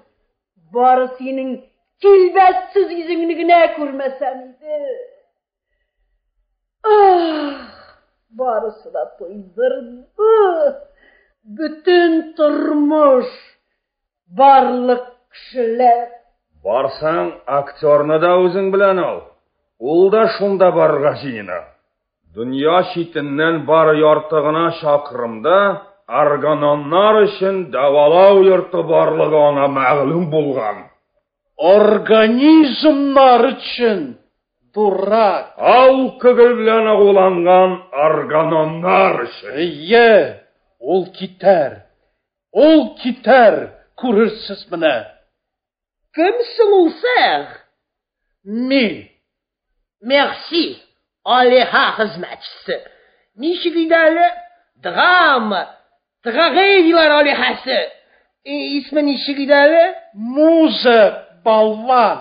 Бары синең килбәтсез йөзеңне генә күрмәсәм иде. Барысы да туйдырды. Бүтән тормыш, барлык кешеләр. Барсаң, актерны да үзең белән ал. Ул да шунда барырга җыена. Дөнья читеннән бары ярты гына чакрымда органоннар өчен дәвалау йорты барлыгы аңа мәгълүм булган. Организмнар өчен, дурак. Ал күгел белән агуланган органоннар өчен. Ул китәр, күрерсез менә. Кемсең ул сәг? Мин. Merci. Алиха хезмәтчесе. Ничек иде әле? Драма. Трагедиялар алихасы. İsmi nişi gider? Musa balvan.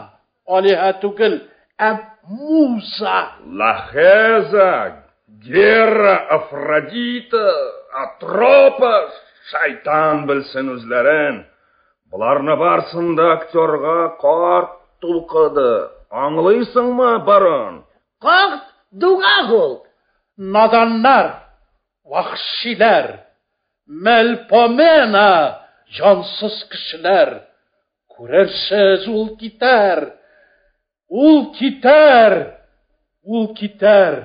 Aliha түгел, Musa. Лахеза, Гера, Афродита, Атропа, шайтан білсін өзлерін. Бұларны барсында актерға қарт тұлқыды. Аңлайсың ма, барон? Қарт дуғақ ол. Nadanlar, vahşiler, melpomena, cansız kişiler. Kurersiz ul gider, ul gider, ul gider.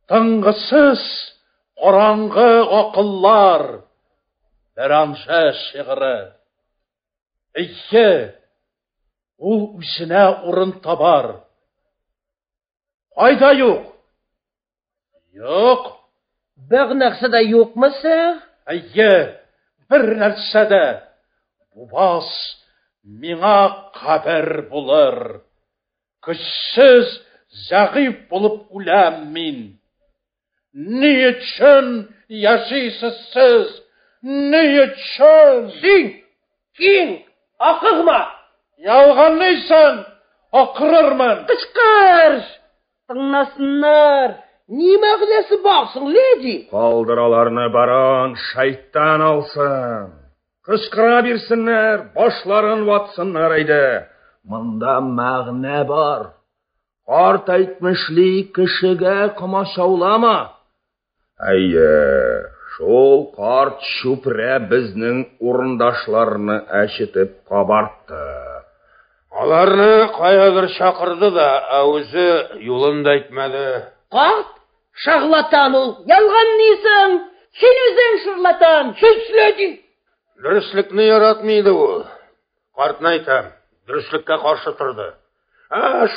Tıngısız, orangı akıllar, beranca şiğri. Ул үзенә урын табар. Кайда юк? Юк. Бер нәрсә дә юкмысы? Бер нәрсә дә. Бу бас миңа хәбәр булыр. Көчсез, зәгыйф булып үләм мин. Ни өчен яшисез сез? Ни өчен? Син, акырма. Ялганлыйсың, акырырмын. Кычкыр! Тыңласыннар. Ни мәгънәсе барсың, леди? Калдыраларны барон, шайтан алсын. Кычкыра бирсеннәр, башларын ватсыннар әйдә. Монда мәгънә бар. Карт әйтмешли кешегә комачаулама. Шул карт шүпрә безнең урындашларны әчетеп кабартты. Аларны каядыр чакырды да, үзе юлын да әйтмәде. Карт, шарлатан ул. Ялган нисең? Син үзең шарлатан. Сүзләди. Дөреслекне яратмыйды ул. Картны әйтәм, дөреслеккә каршы торды.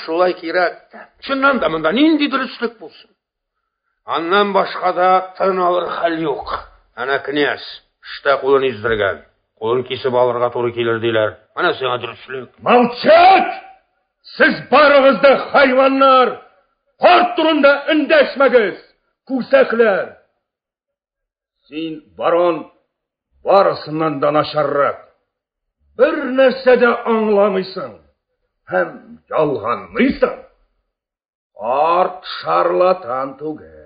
Шулай кирәк. Чыннан да монда нинди дөреслек булсын? Аннан башка да тын алыр хәл юк. Ана князь, эштә кулын издергән. Кулын кисеп алырга туры килер диләр. Ана сиңа дөреслек. Молчать! Сез барыгыз да хайваннар! Карт турында өндәшмәгез, күсәкләр! Син, барон, барысыннан да начаррак. Бер нәрсә дә аңламыйсың, һәм ялганлыйсың. Карт шарлатан түгел.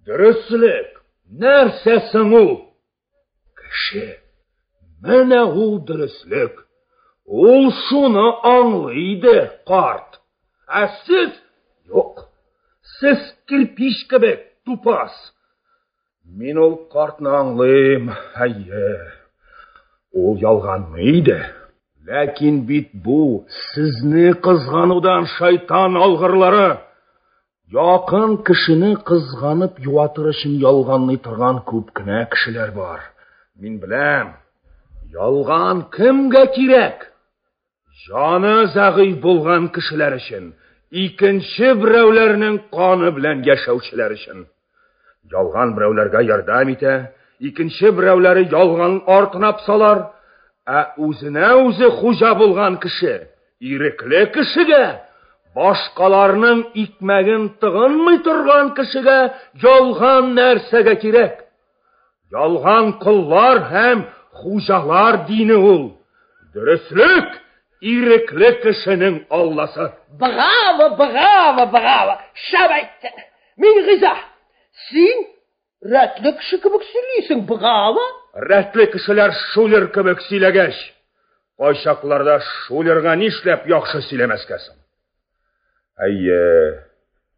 Дөреслек, нәрсә соң ул? Кеше, менә ул дөреслек. Ул шуны аңлыйды, карт. Сез, юк, сез кирпич кебек тупас. Мин ул картны аңлыйм, ул ялганмыйды. Ләкин бит бу сезне кызганудан шайтан алгырлары. Якын кешене кызганып юатыр өчен ялганлый торган күп кенә кешеләр бар. Мин беләм, ялган кемгә кирәк? Җаны зәгыйф булган кешеләр өчен, икенче берәүләрнең каны белән яшәүчеләр өчен. Ялган берәүләргә ярдәм итә, икенче берәүләре ялган артына псалар. Үзенә үзе хуҗа булган кеше, ирекле кешегә, башкаларның икмәген тыгынмый торган кешегә ялган нәрсәгә кирәк? Ялган куллар һәм хуҗалар дине ул. Дөреслек ирекле кешенең алласы. Браво! Шабайт! Мин риза. Син рәтле кеше кебек сөйлисең, браво! Рәтле кешеләр шулер кебек сөйләгәч, кайчакларда шулерга нишләп яхшы сөйләмәскә соң?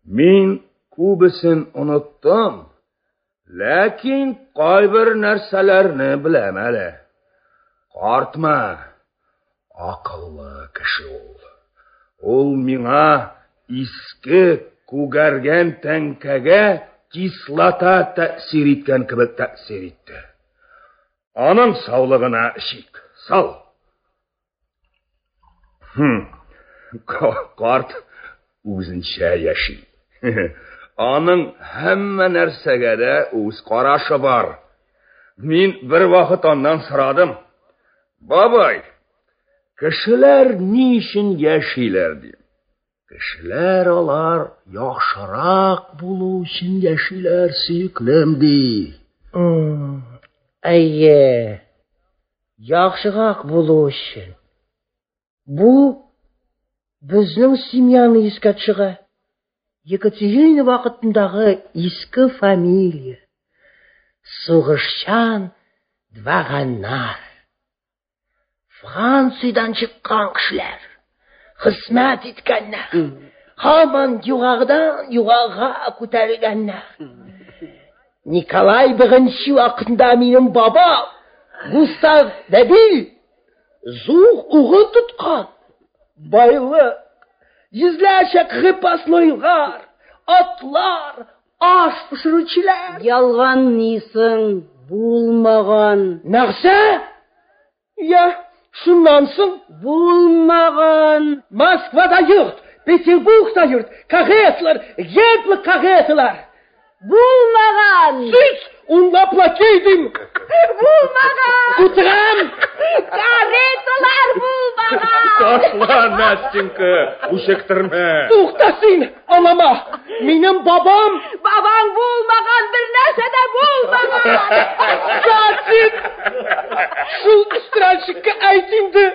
Мин күбесен оныттым, ләкин кайбер нәрсәләрне беләм әле. Картма, акыллы кеше ул. Ул миңа иске күгәргән тәңкәгә кислота тәэсир иткән кебек тәэсир итте. Аның саулыгына шик, сал. Карт үзенчә яши. Аның һәммә нәрсәгә дә үз карашы бар. Мин бер вакыт аннан сорадым. Бабай, кешеләр ни өчен яшиләр дим. Кешеләр алар яхшырак булу өчен яшиләр, сөеклем ди. яхшыгак булу өчен. Бу безнең семьяны искә төшерә. Екатерина вакытындагы иске фамилия. Сугышчан дваганнар. Франциядән чыккан кешеләр. Хезмәт иткәннәр. Һаман югага күтәрелгәннәр. Николай I вакытында минем бабам Густав Дебиль зур угыл тоткан. Байлык, йөзләрчә крепостнойлар, атлар, аш пешерүчеләр. Ялган нисең, булмаган. Нәрсә? Я, шуннан соң Булмаган. Москвада йорт, Петербургта йорт, каретлар, етлы каретлар. Булмаган. Сіз, унлаплакейдім. Булмаган. Утрам. Кареталар булмаган. Ташла, Настенька, ушектірме. Туқта син, анама. Минем бабам. Бабаң булмаган, bir нәрсә дә булмаган. Сатин. Шул страшикка әйтимді.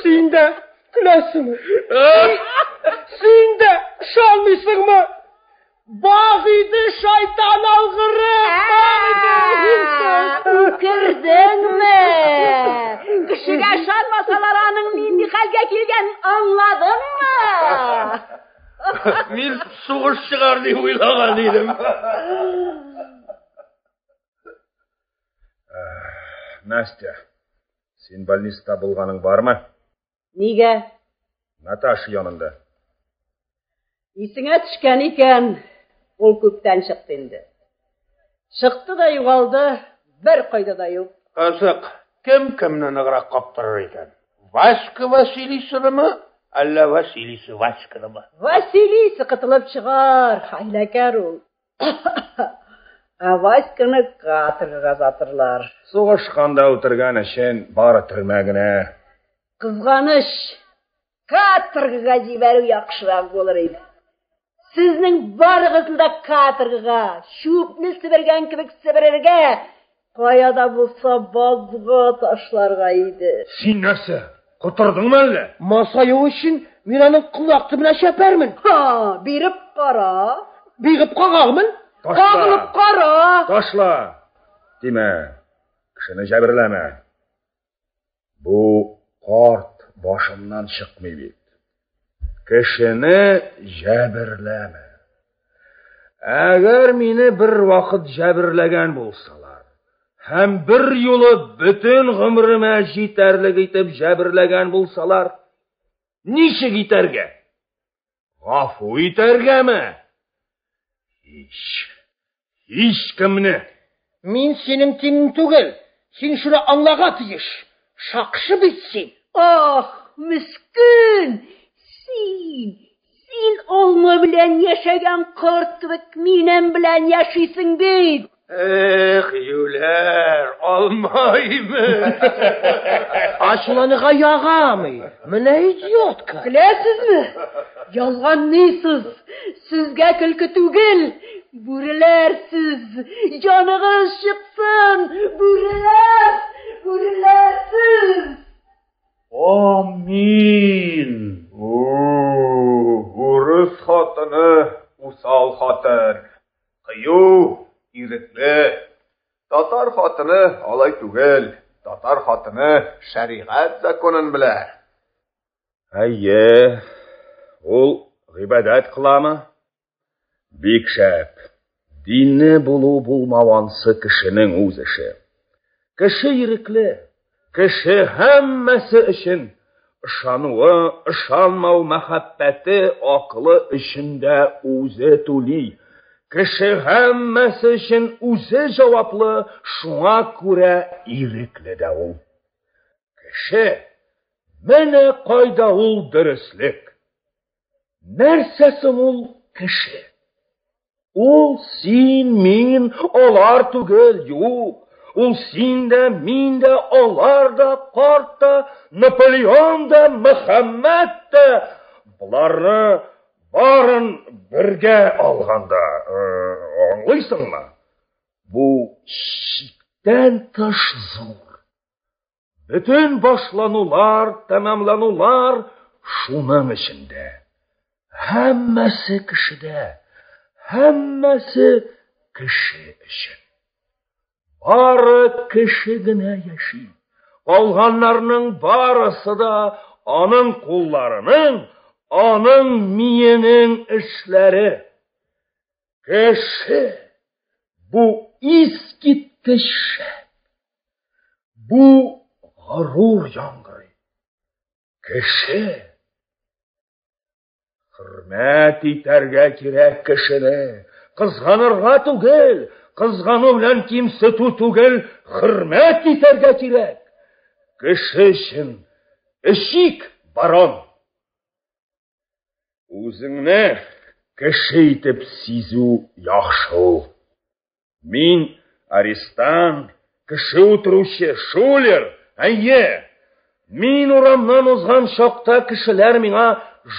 Син дә күләсіңме? Син дә шалмыйсыңмы? Bağıydı şeytan algırı. Үкердеңме? Кешегә шанмасалар аның нинди хәлгә килгән аңладыңмы? Мин сугыш чыгар дип уйлаган идем. Настя, син больниста булганың бармы? Нигә? Наташа янында. Исеңә төшкән икән. Ул күптән чыкты инде. Чыкты да югалды, бер кайда да юк. Кызык, кем кемне ныграк каптырыр икән? Васька Василисынымы, әллә Василисы Васьканымы? Василисы кытылып чыгар, хәйләкәр ул. Васьканы каторгага затырлар. Сугышканда утырган өчен бары төрмә генә. Кызганыч, каторгага җибәрү яхшырак булыр иде. Сезнең барыгызны да каторгага, шупны сибергән кебек сиберергә, каяда булса базга ташларга иде. Син нәрсә? Котырдыңмы әллә? Масаю өчен мин аның колак төбенә чәпәрмен. Биреп кара. Биреп карармын. Кагылып кара. Ташла. Димә, кешене җәберләмә. Бу карт башымнан чыкмый бит. Кешене җәберләмә. Әгәр мине бер вакыт җәберләгән булсалар, һәм бер юлы бөтен гомремә җитәрлек итеп җәберләгән булсалар, ничек итәргә? Гафу итәргәме? Һич кемне. Мин синең тиң түгел. Син шуны аңларга тиеш. Шакшы бит син. Ах, мискин. Син алма белән яшәгән карт кебек минем белән яшисең бит. Эх, юләр, алмаймы? Ачуланырга ягамый. Менә идиотка. Беләсезме? Ялганнысыз. Сезгә көлке түгел. Бүреләр сез. Җаныгыз чыксын. Бүреләр сез. Амин. Урыс хатыны, усал хатын. Кыю, ирекле. Татар хатыны алай түгел. Татар хатыны шәригать законын белә. Әйе, ул гыйбадәт кыламы? Бик шәп. Динне булу булмавансы кешенең үз эше. Кеше ирекле. Кеше һәммәсе өчен ышануы, ышанмау мәхәббәте, акылы өчендә үзе түли. Кеше һәммәсе өчен үзе җаваплы, шуңа күрә ирекле дә ул. Кеше, менә кайда ул дөреслек. Нәрсә соң ул кеше? Ул син, мин, алар түгел, юк. Ул син дә, мин дә, алар да, карт та, Наполеон да, Мөхәммәд дә. Буларны барын бергә алганда, аңлыйсыңмы? Бу шиктән тыш зур. Bütün башланулар, тәмамланулар шуның эчендә. Һәммәсе кешедә, һәммәсе кеше өчен. Бары кеше генә яши. Калганнарның барысы да аның кулларының, аның миенең эшләре. Кеше бу искиткеч шәп. Бу горур яңгырый. Кеше хөрмәт итәргә кирәк кешене. Кызганырга түгел, кызгану белән кимсетү түгел, хөрмәт итәргә кирәк. Кеше өчен эчик барон. Үзеңне кеше итеп сизү яхшы ул. Мин арестант, кеше үтерүче, шулер, әйе. Мин урамнан узган чакта кешеләр миңа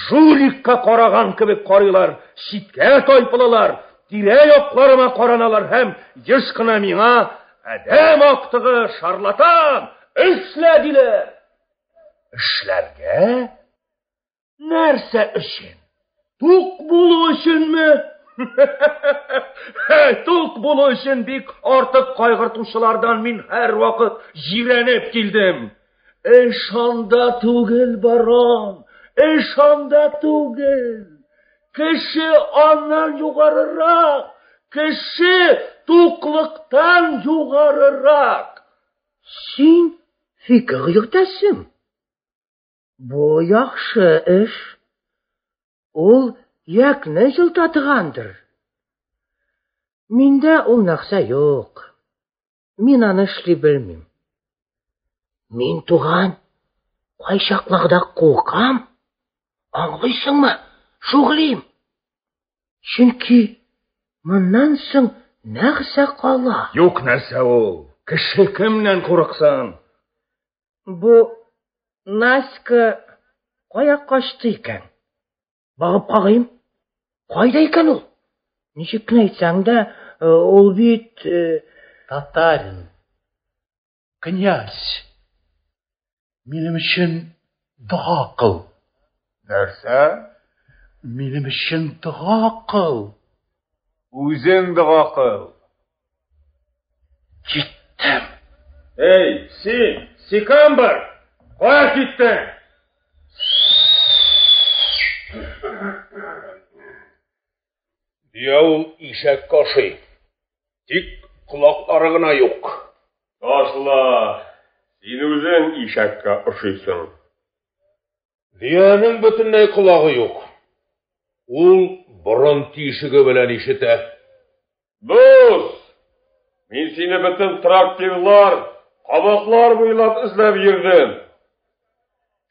жуликка караган кебек карыйлар, читкә тайпылалар, тирә-якларыма караналар һәм еш кына миңа адәм актыгы шарлатан эшлә диләр. Эшләргә? Нәрсә өчен? Тук булу өченме? Тук булу өчен бик артык кайгыртучылардан мин һәр вакыт җирәнеп килдем. Эш анда түгел, барон, эш анда түгел. Кеше аннан югарырак, кеше туклыктан югарырак. Син фикер йөртәсең. Бу яхшы эш. Ул якны җылтатгандыр. Миндә ул нәрсә юк. Мин аны эшли белмим. Мин туган, кайчакларда куркам. Аңлыйсыңмы? Шуглыйм. Чөнки моннан соң нәрсә кала? Юк нәрсә ул. Кеше кемнән курыксын? Бу Наська кая качты икән? Багып кагыйм. Кайда икән ул? Ничек кенә әйтсәң дә, ул бит Татарин. Князь. Минем өчен дуа кыл. Нәрсә? Минем өчен дуа кыл. Үзең дуа кыл. Киттем. Эй, Сикамбар, кая киттең? Ул ишәк кашый. Тик колаклары гына юк. Ташла, син үзең ишәккә ошыйсың. Диянең бөтенләй колагы юк. Ул борын тишеге белән ишетә. Дус, мин сине бөтен трактирлар, кабаклар буйлап эзләп йөрдем.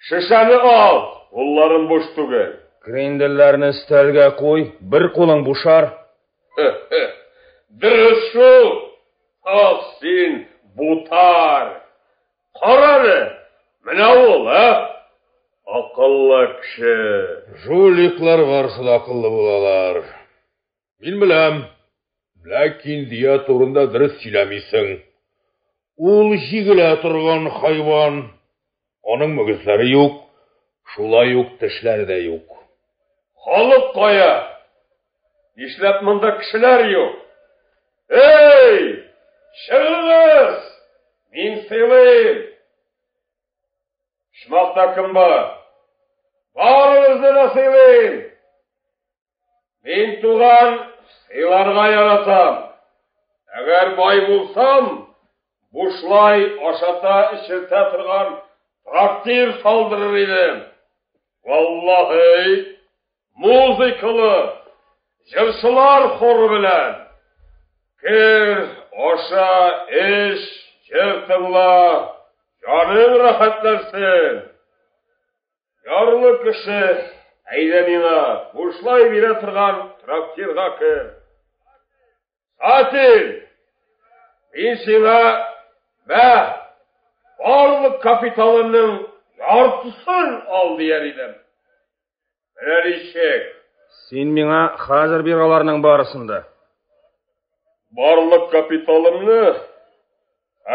Шешәне ал, кулларым буш түгел. Кренделләрне өстәлгә куй, бер кулың бушар. Дөрес шул. Ах, син бутар. Караны, менә ул, акыллы кеше. Жуликлар барсы да акыллы булалар. Мин беләм, ләкин дия турында дөрес сөйләмисең. Ул җигелә торган хайван. Аның мөгезләре юк, шулай ук тешләре дә юк. Халык кая? Нишләп монда кешеләр юк? Эй! Чыгыгыз! Мин сыйлыйм. Шмакта кем бар? Барыгызны да сыйлыйм. Мин туган сыйларга яратам. Әгәр бай булсам, бушлай ашата эчертә торган трактир салдырыр идем. Валлаһи, музыкалы, җырчылар хоры белән. Кер, аша, эш, җыр тыңла, җаның рәхәтләнсен. Ярлы кеше, әйдә миңа, бушлай бирә торган трактирга кер. Сатин, мин сиңа барлык капиталымның яртысын ал дияр идем. Менә ничек? Син миңа хәзер бир аларның барысын да. Барлық капиталымны,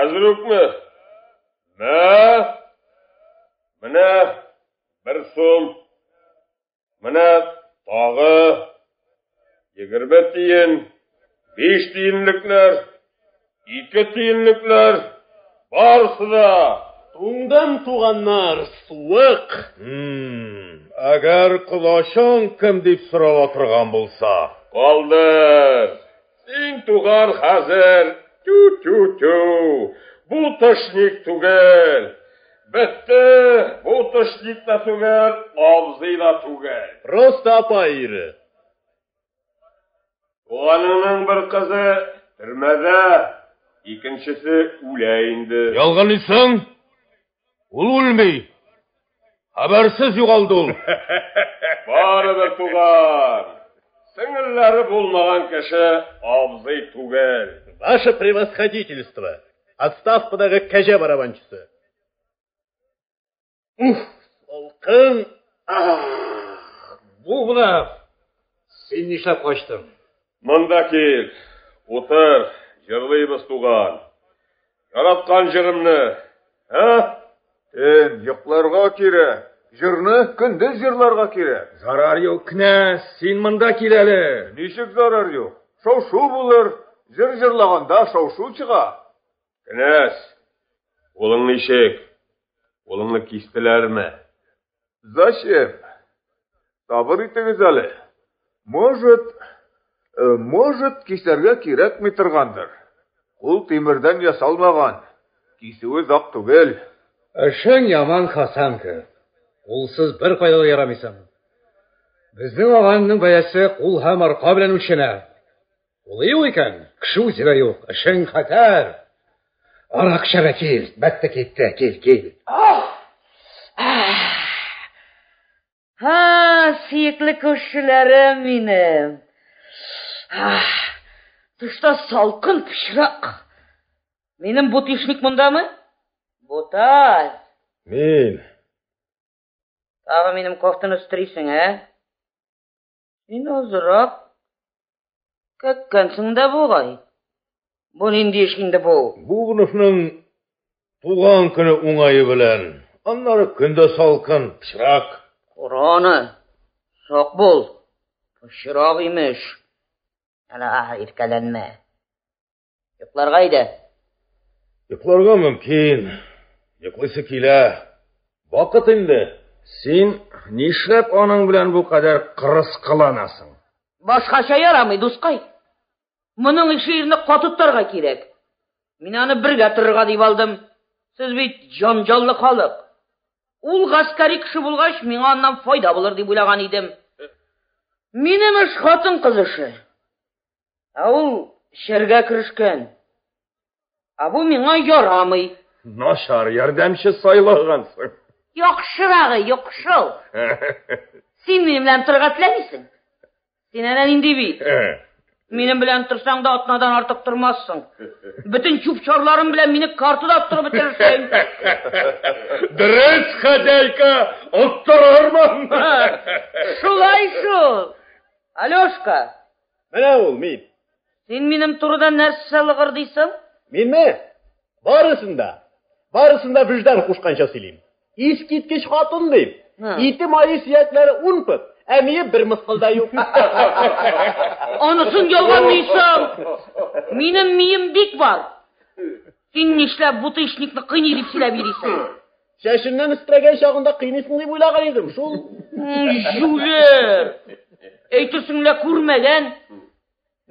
әзір өкме? Міне, 1 сом. Міне, тағы 20 тиын, 5 тиынліклер, 2 тиынліклер, барысы да. Туңдан туғаннар, суық. Әгәр құлашың кім деп сұрап отырған болса. Қалдыр. Сен туған хәзір. Ту. Бұл тышник түгел. Бітті. Бұл тышник та түгел, абзый да түгел. Просто апайыры. Туғанының бір қызы түрмәдә, икенчесе үләйінді. Ялғанысың? Ул үлмей. Хабарсыз юғалды ул. Бары бір туған. Сіңілләре болмаған кеше абзый түгел. Ваше превосходительство. Отставкадағы кәже барабанчысы. Солқын. Бұл бұна. Сен нишләп қаштың? Мында кел. Отыр. Жырлайбыз туған. Яратқан жырымны. Йоқларға керек. Жырны күндіз жырларға керек. Зарар yok, князь. Сен мында кел әлі. Нешік зарар yok? Шау-шу болыр. Жыр жырлағанда шау-шу чыға. Князь, олың нешек? Олыңны кистілер ме? Зачем? Сабыр итегіз әлі. Может, кисәргә кирәкми торгандыр. Ул тимердән ясалмаган. Кисүе зак түгел. Эшең яман Хасанка. Улсыз бір кайда ярамыйсың. Безнең аганның бәясе кул һәм арка белән үлчәнә. Ул икән, кеше үзенә юк. Эшең хәтәр. Арак шәрәкил, бәтте китте, кил. Сөекле күршеләрем минем. Тышта салкын пычрак. Минем бутишник мондамы? Бутай. Мин. Тағы минем кофтаны үстерисең, Син азырак кәккәнсең дә бугай. Бу нинди эш инде бу? Бугыновның туган көне уңайы белән. Аннары көндә салкын, пычрак. Кораны. Сак бул. Пычрак имеш. Ана иркәләнмә. Йокларга иде. Йокларга мөмкин. Йоклыйсы килә. Вакыт инде. Син нишләп аның белән бу кадәр кырыс кыланасың? Башкача ярамый, дускай. Моның иширне катыттарга кирәк. Мин аны бергә торырга дип алдым. Сез бит җанҗаллы халык. Ул гаскәри кеше булгач, миңа аннан файда булыр дип уйлаган идем. Минем эш хатын кыз эше. Ул шәргә керешкән. Бу миңа ярамый. Нашар ярдәмче сайлагансың. Яхшырагы, яхшыл. Син минем белән торырга теләмисең? Син әнә нинди бит? Минем белән торсаң да атнадан артык тормассың. Бүтән чүп-чарларым белән мине картада торып бетерсең. Дөрес, хозяйка, оттырырмын. Шулай шул. Алёшка. Менә ул мин. Син минем турыда нәрсә лыгыр дисең? Минме? Барысында виждан кушканча сөйлим. Искиткеч хатын дип. Ите майы сөякләре 10 пыт. Әмие бір мысқылда юк. Анысын ялган дисең. Минем мием бик бар. Син нишләп бу тышникны кыйный дип сөйләп йөрисең? Шәшеннән өстрәгән чагында кыйнысың дип уйлаган идем, шул. Жүлер. Әйтерсең лә күрмәгән.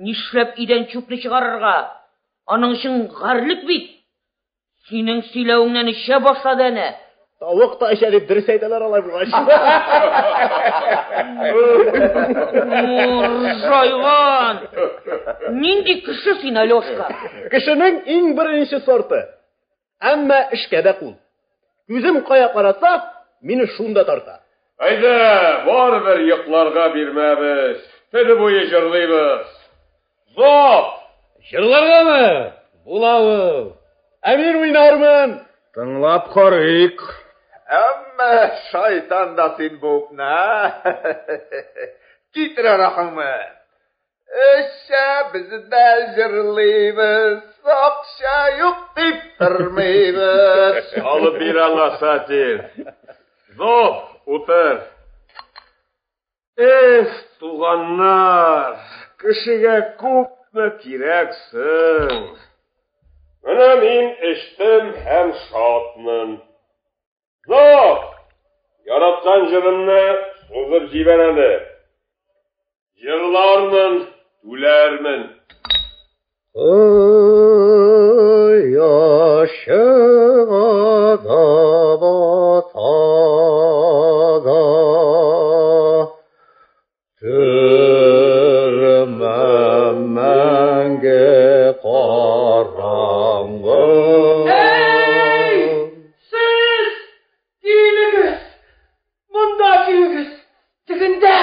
Нишләп идән чүпне чыгарырга? Аның өчен гарлык бит. Синең сөйләвеңнән эчә башлады әнә. Тавык та эчә дип дөрес әйтәләр алай булгач. Жайган. Нинди кеше син, Алёшка? Кешенең иң беренче сорты. Әмма эшкә дә кул. Күзем кая караса, мине шунда тарта. Әйдә, барыбер йокларга бирмәбез. Төне буе җырлыйбыз. Зоп! Җырларгамы? Булавы. Әмир уйнармын. Тыңлап карыйк. Әмма шайтан да син бупна. Китер аракыңмы? Эшә без дә җырлыйбыз, акча юк дип тормыйбыз. Алып бир аңа сатир. Зоп, утыр. Туганнар, кешегә күпме кирәксең. Менә мин эчтем һәм шатмын. Зоп, яраткан җырымны сузып җибәр әле. Җырлармын, түләрмен. Yaşığa da bataga Türmemenge karanlığı Hey! Siz! Değiliz! Bunda değiliz! Tıkında!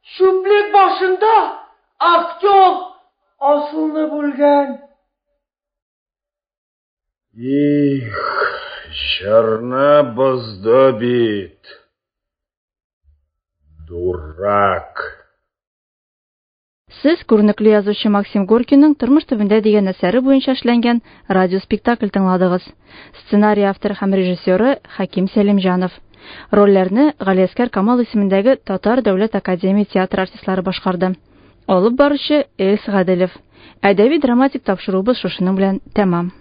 Şüplik başında aktör asılını bulgan. Их, җырны бозды бит. Дурак. Сез күренекле язучы Максим Горькийның Тормыш төбендә дигән әсәре буенча эшләнгән радиоспектакль тыңладыгыз. Сценарий авторы һәм режиссеры Хаким Сәлимҗанов. Рольләрне Галиәскәр Камал исемендәге Татар дәүләт академия театр артистлары башкарды. Алып баручы Эльс Гаделев. Әдәби драматик тапшыруыбыз шушының белән тәмам.